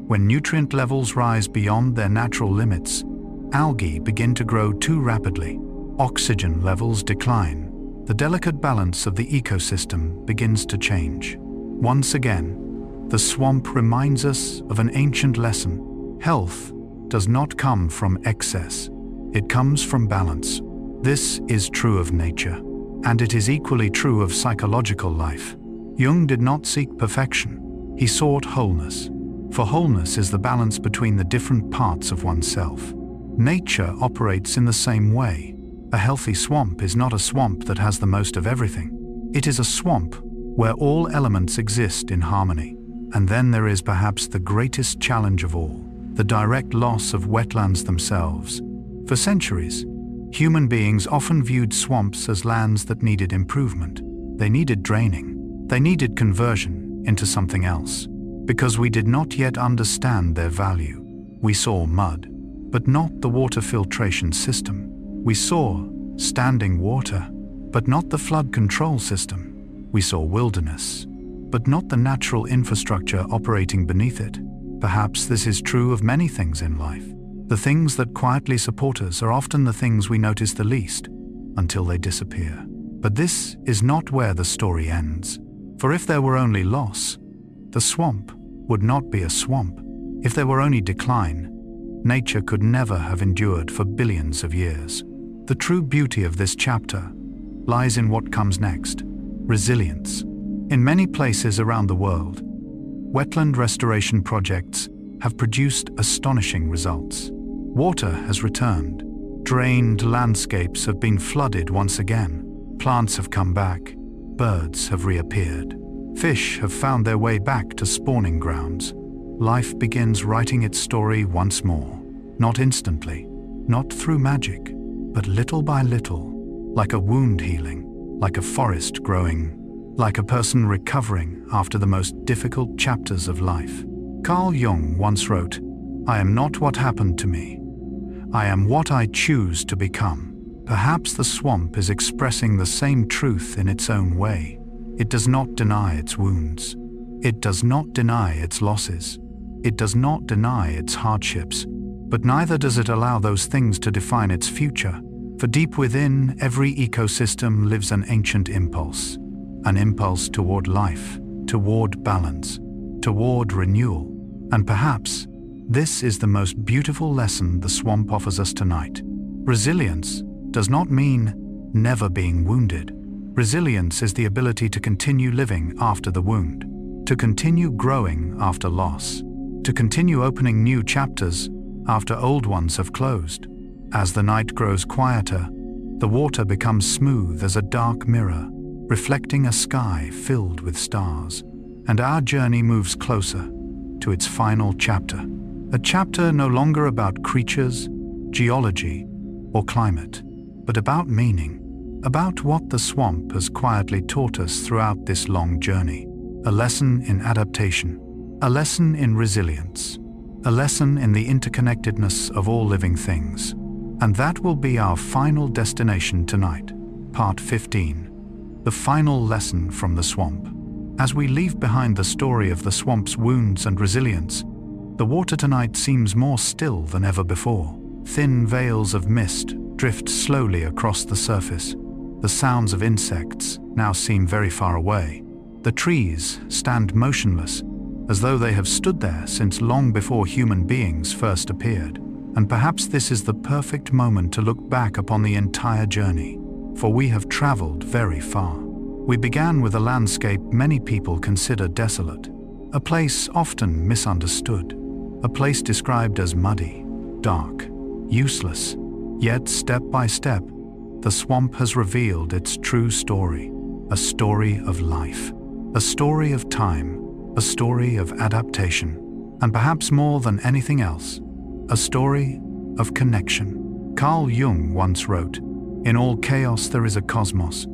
When nutrient levels rise beyond their natural limits, algae begin to grow too rapidly. Oxygen levels decline. The delicate balance of the ecosystem begins to change. Once again, the swamp reminds us of an ancient lesson. Health does not come from excess. It comes from balance. This is true of nature, and it is equally true of psychological life. Jung did not seek perfection. He sought wholeness. For wholeness is the balance between the different parts of oneself. Nature operates in the same way. A healthy swamp is not a swamp that has the most of everything. It is a swamp where all elements exist in harmony. And then there is perhaps the greatest challenge of all, the direct loss of wetlands themselves. For centuries, human beings often viewed swamps as lands that needed improvement. They needed draining. They needed conversion into something else. Because we did not yet understand their value. We saw mud, but not the water filtration system. We saw standing water, but not the flood control system. We saw wilderness, but not the natural infrastructure operating beneath it. Perhaps this is true of many things in life. The things that quietly support us are often the things we notice the least, until they disappear. But this is not where the story ends. For if there were only loss, the swamp would not be a swamp. If there were only decline, nature could never have endured for billions of years. The true beauty of this chapter lies in what comes next: resilience. In many places around the world, wetland restoration projects have produced astonishing results. Water has returned. Drained landscapes have been flooded once again. Plants have come back. Birds have reappeared. Fish have found their way back to spawning grounds. Life begins writing its story once more. Not instantly, not through magic, but little by little, like a wound healing, like a forest growing, like a person recovering after the most difficult chapters of life. Carl Jung once wrote, "I am not what happened to me. I am what I choose to become." Perhaps the swamp is expressing the same truth in its own way. It does not deny its wounds. It does not deny its losses. It does not deny its hardships. But neither does it allow those things to define its future. For deep within every ecosystem lives an ancient impulse. An impulse toward life, toward balance, toward renewal. And perhaps this is the most beautiful lesson the swamp offers us tonight. Resilience does not mean never being wounded. Resilience is the ability to continue living after the wound, to continue growing after loss, to continue opening new chapters after old ones have closed. As the night grows quieter, the water becomes smooth as a dark mirror, reflecting a sky filled with stars, and our journey moves closer to its final chapter. A chapter no longer about creatures, geology, or climate, but about meaning, about what the swamp has quietly taught us throughout this long journey. A lesson in adaptation, a lesson in resilience, a lesson in the interconnectedness of all living things. And that will be our final destination tonight, part 15, the final lesson from the swamp. As we leave behind the story of the swamp's wounds and resilience, the water tonight seems more still than ever before. Thin veils of mist drift slowly across the surface. The sounds of insects now seem very far away. The trees stand motionless, as though they have stood there since long before human beings first appeared. And perhaps this is the perfect moment to look back upon the entire journey, for we have traveled very far. We began with a landscape many people consider desolate, a place often misunderstood, a place described as muddy, dark, useless. Yet step by step, the swamp has revealed its true story, a story of life, a story of time, a story of adaptation, and perhaps more than anything else, a story of connection. Carl Jung once wrote, "In all chaos there is a cosmos,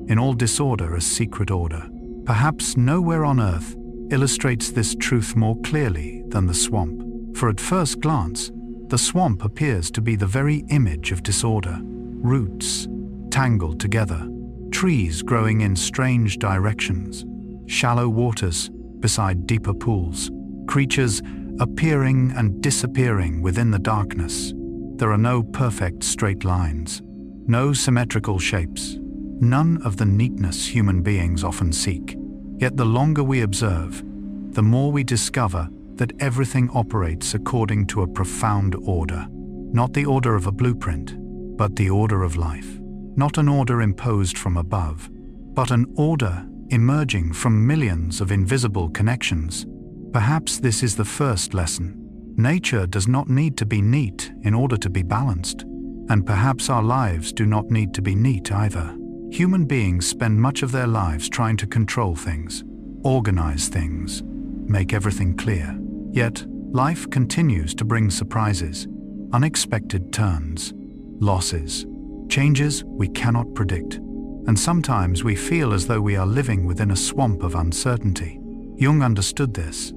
in all disorder a secret order." Perhaps nowhere on earth illustrates this truth more clearly than the swamp. For at first glance, the swamp appears to be the very image of disorder. Roots tangled together, trees growing in strange directions, shallow waters beside deeper pools, creatures appearing and disappearing within the darkness. There are no perfect straight lines, no symmetrical shapes, none of the neatness human beings often seek. Yet the longer we observe, the more we discover that everything operates according to a profound order. Not the order of a blueprint, but the order of life. Not an order imposed from above, but an order emerging from millions of invisible connections. Perhaps this is the first lesson. Nature does not need to be neat in order to be balanced. And perhaps our lives do not need to be neat either. Human beings spend much of their lives trying to control things, organize things, make everything clear. Yet, life continues to bring surprises, unexpected turns, losses, changes we cannot predict. And sometimes we feel as though we are living within a swamp of uncertainty. Jung understood this.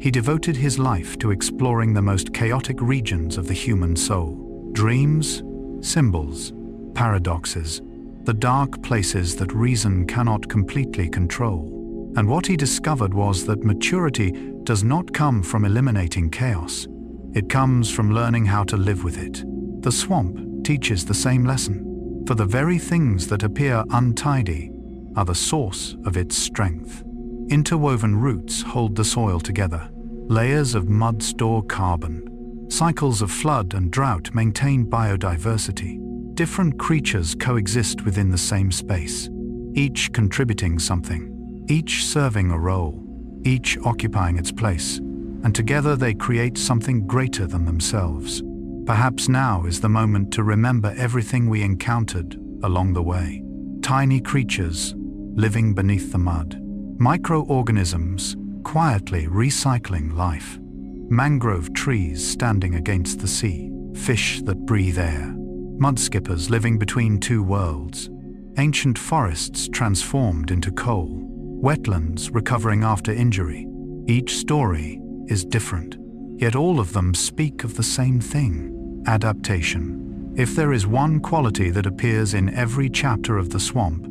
He devoted his life to exploring the most chaotic regions of the human soul. Dreams, symbols, paradoxes, the dark places that reason cannot completely control. And what he discovered was that maturity does not come from eliminating chaos. It comes from learning how to live with it. The swamp teaches the same lesson. For the very things that appear untidy are the source of its strength. Interwoven roots hold the soil together. Layers of mud store carbon. Cycles of flood and drought maintain biodiversity. Different creatures coexist within the same space, each contributing something, each serving a role, each occupying its place, and together they create something greater than themselves. Perhaps now is the moment to remember everything we encountered along the way. Tiny creatures living beneath the mud, microorganisms quietly recycling life, mangrove trees standing against the sea, fish that breathe air, mudskippers living between two worlds, ancient forests transformed into coal, wetlands recovering after injury. Each story is different, yet all of them speak of the same thing: adaptation. If there is one quality that appears in every chapter of the swamp,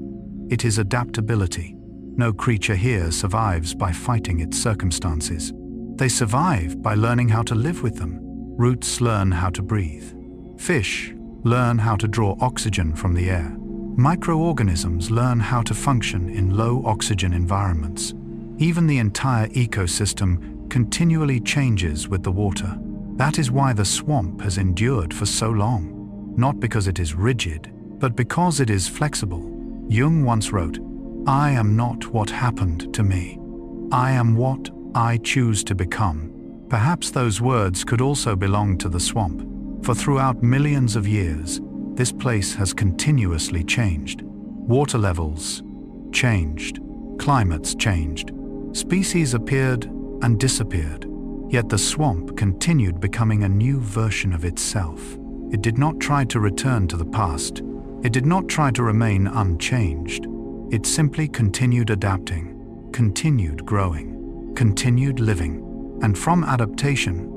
it is adaptability. No creature here survives by fighting its circumstances. They survive by learning how to live with them. Roots learn how to breathe. Fish learn how to draw oxygen from the air. Microorganisms learn how to function in low oxygen environments. Even the entire ecosystem continually changes with the water. That is why the swamp has endured for so long. Not because it is rigid, but because it is flexible. Jung once wrote, "I am not what happened to me. I am what I choose to become." Perhaps those words could also belong to the swamp, for throughout millions of years, this place has continuously changed. Water levels changed, climates changed, species appeared and disappeared. Yet the swamp continued becoming a new version of itself. It did not try to return to the past. It did not try to remain unchanged. It simply continued adapting, continued growing, continued living. And from adaptation,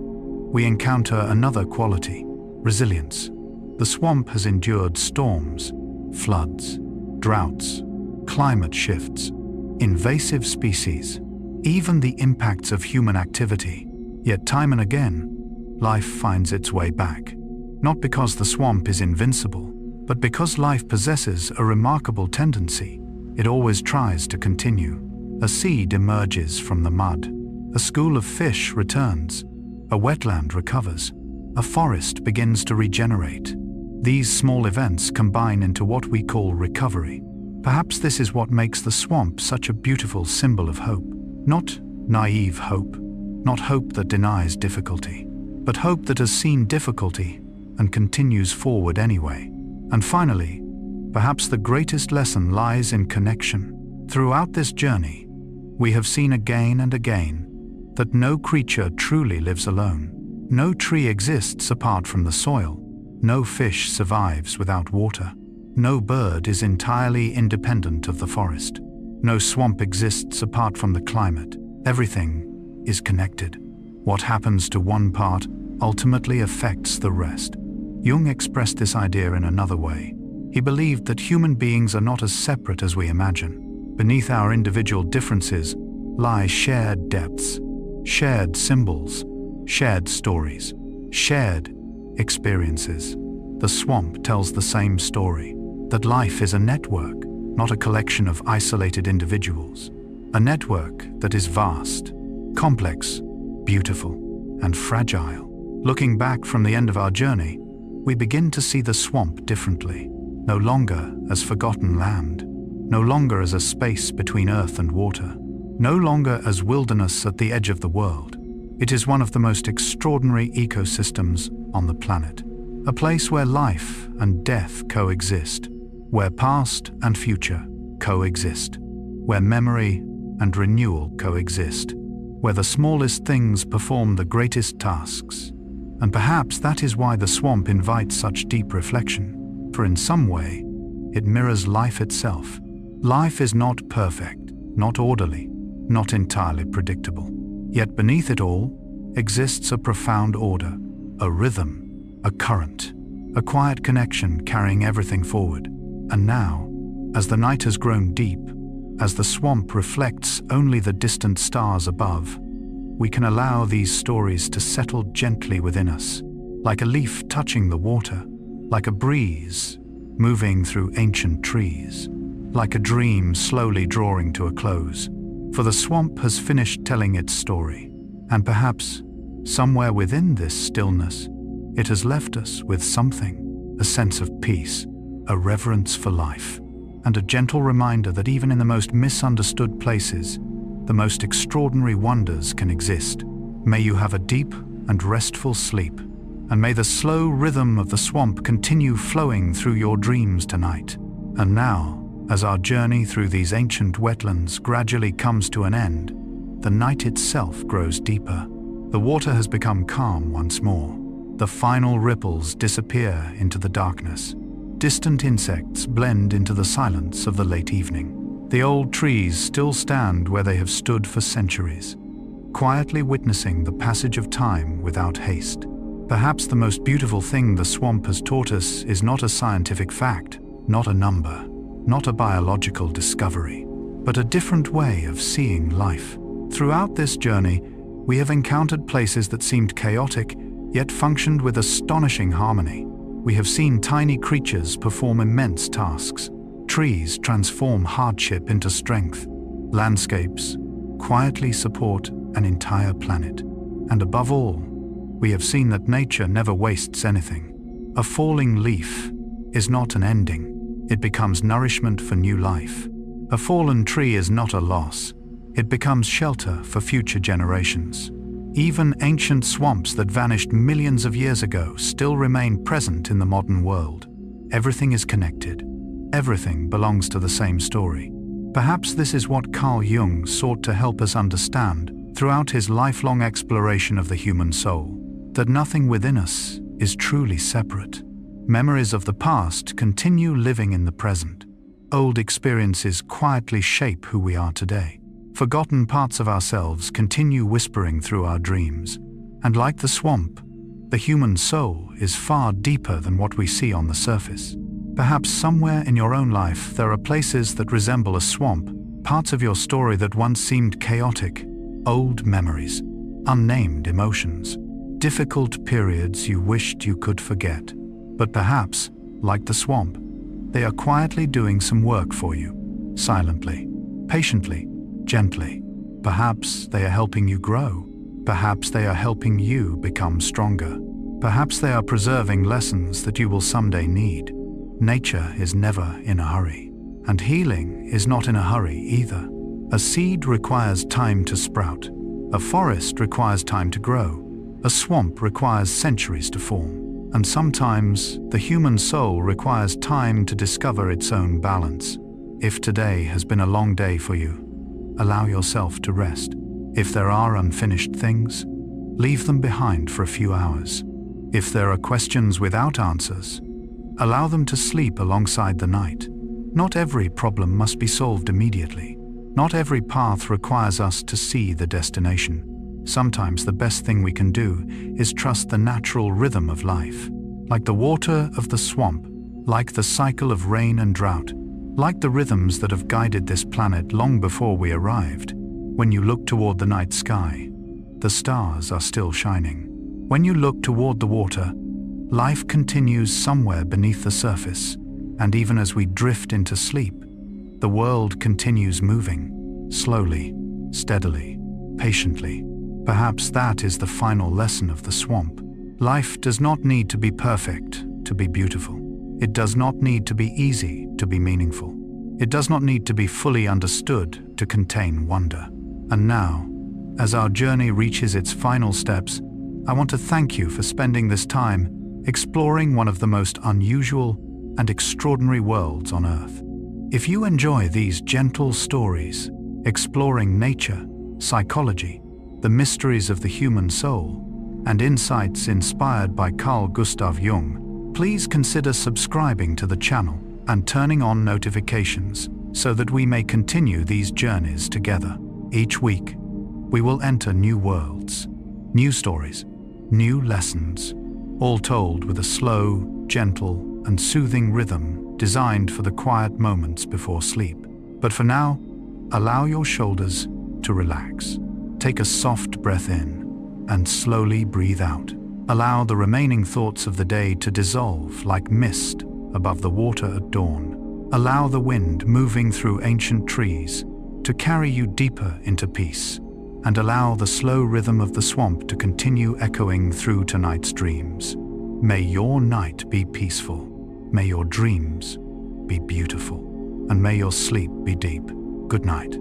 we encounter another quality: resilience. The swamp has endured storms, floods, droughts, climate shifts, invasive species, even the impacts of human activity. Yet time and again, life finds its way back. Not because the swamp is invincible, but because life possesses a remarkable tendency. It always tries to continue. A seed emerges from the mud. A school of fish returns. A wetland recovers. a forest begins to regenerate. These small events combine into what we call recovery. Perhaps this is what makes the swamp such a beautiful symbol of hope. Not naive hope, not hope that denies difficulty, but hope that has seen difficulty and continues forward anyway. And finally, perhaps the greatest lesson lies in connection. Throughout this journey, we have seen again and again that no creature truly lives alone. No tree exists apart from the soil. No fish survives without water. No bird is entirely independent of the forest. No swamp exists apart from the climate. Everything is connected. What happens to one part ultimately affects the rest. Jung expressed this idea in another way. He believed that human beings are not as separate as we imagine. Beneath our individual differences lie shared depths, shared symbols, shared stories, shared experiences. The swamp tells the same story, that life is a network, not a collection of isolated individuals. A network that is vast, complex, beautiful, and fragile. Looking back from the end of our journey, we begin to see the swamp differently, no longer as forgotten land, no longer as a space between earth and water, no longer as wilderness at the edge of the world. It is one of the most extraordinary ecosystems on the planet, a place where life and death coexist, where past and future coexist, where memory and renewal coexist, where the smallest things perform the greatest tasks. And perhaps that is why the swamp invites such deep reflection, for in some way, it mirrors life itself. Life is not perfect, not orderly, not entirely predictable. Yet beneath it all exists a profound order, a rhythm, a current, a quiet connection carrying everything forward. And now, as the night has grown deep, as the swamp reflects only the distant stars above, we can allow these stories to settle gently within us, like a leaf touching the water, like a breeze moving through ancient trees, like a dream slowly drawing to a close. For the swamp has finished telling its story, and perhaps, somewhere within this stillness, it has left us with something, a sense of peace, a reverence for life, and a gentle reminder that even in the most misunderstood places, the most extraordinary wonders can exist. May you have a deep and restful sleep, and may the slow rhythm of the swamp continue flowing through your dreams tonight. And now, as our journey through these ancient wetlands gradually comes to an end, the night itself grows deeper. The water has become calm once more. The final ripples disappear into the darkness. Distant insects blend into the silence of the late evening. The old trees still stand where they have stood for centuries, quietly witnessing the passage of time without haste. Perhaps the most beautiful thing the swamp has taught us is not a scientific fact, not a number, not a biological discovery, but a different way of seeing life. Throughout this journey, we have encountered places that seemed chaotic, yet functioned with astonishing harmony. We have seen tiny creatures perform immense tasks, trees transform hardship into strength, landscapes quietly support an entire planet. And above all, we have seen that nature never wastes anything. A falling leaf is not an ending, it becomes nourishment for new life. A fallen tree is not a loss, it becomes shelter for future generations. Even ancient swamps that vanished millions of years ago still remain present in the modern world. Everything is connected. Everything belongs to the same story. Perhaps this is what Carl Jung sought to help us understand throughout his lifelong exploration of the human soul, that nothing within us is truly separate. Memories of the past continue living in the present. Old experiences quietly shape who we are today. Forgotten parts of ourselves continue whispering through our dreams. And like the swamp, the human soul is far deeper than what we see on the surface. Perhaps somewhere in your own life there are places that resemble a swamp, parts of your story that once seemed chaotic, old memories, unnamed emotions, difficult periods you wished you could forget. But perhaps, like the swamp, they are quietly doing some work for you, silently, patiently, gently. Perhaps they are helping you grow. Perhaps they are helping you become stronger. Perhaps they are preserving lessons that you will someday need. Nature is never in a hurry, and healing is not in a hurry either. A seed requires time to sprout. A forest requires time to grow. A swamp requires centuries to form. And sometimes the human soul requires time to discover its own balance. If today has been a long day for you, allow yourself to rest. If there are unfinished things, leave them behind for a few hours. If there are questions without answers, allow them to sleep alongside the night. Not every problem must be solved immediately. Not every path requires us to see the destination. Sometimes the best thing we can do is trust the natural rhythm of life. Like the water of the swamp, like the cycle of rain and drought, like the rhythms that have guided this planet long before we arrived. When you look toward the night sky, the stars are still shining. When you look toward the water, life continues somewhere beneath the surface. And even as we drift into sleep, the world continues moving, slowly, steadily, patiently. Perhaps that is the final lesson of the swamp. Life does not need to be perfect to be beautiful. It does not need to be easy to be meaningful. It does not need to be fully understood to contain wonder. And now, as our journey reaches its final steps, I want to thank you for spending this time exploring one of the most unusual and extraordinary worlds on Earth. If you enjoy these gentle stories, exploring nature, psychology, the mysteries of the human soul, and insights inspired by Carl Gustav Jung, please consider subscribing to the channel and turning on notifications so that we may continue these journeys together. Each week, we will enter new worlds, new stories, new lessons, all told with a slow, gentle, and soothing rhythm designed for the quiet moments before sleep. But for now, allow your shoulders to relax. Take a soft breath in and slowly breathe out. Allow the remaining thoughts of the day to dissolve like mist above the water at dawn. Allow the wind moving through ancient trees to carry you deeper into peace, and allow the slow rhythm of the swamp to continue echoing through tonight's dreams. May your night be peaceful. May your dreams be beautiful, and may your sleep be deep. Good night.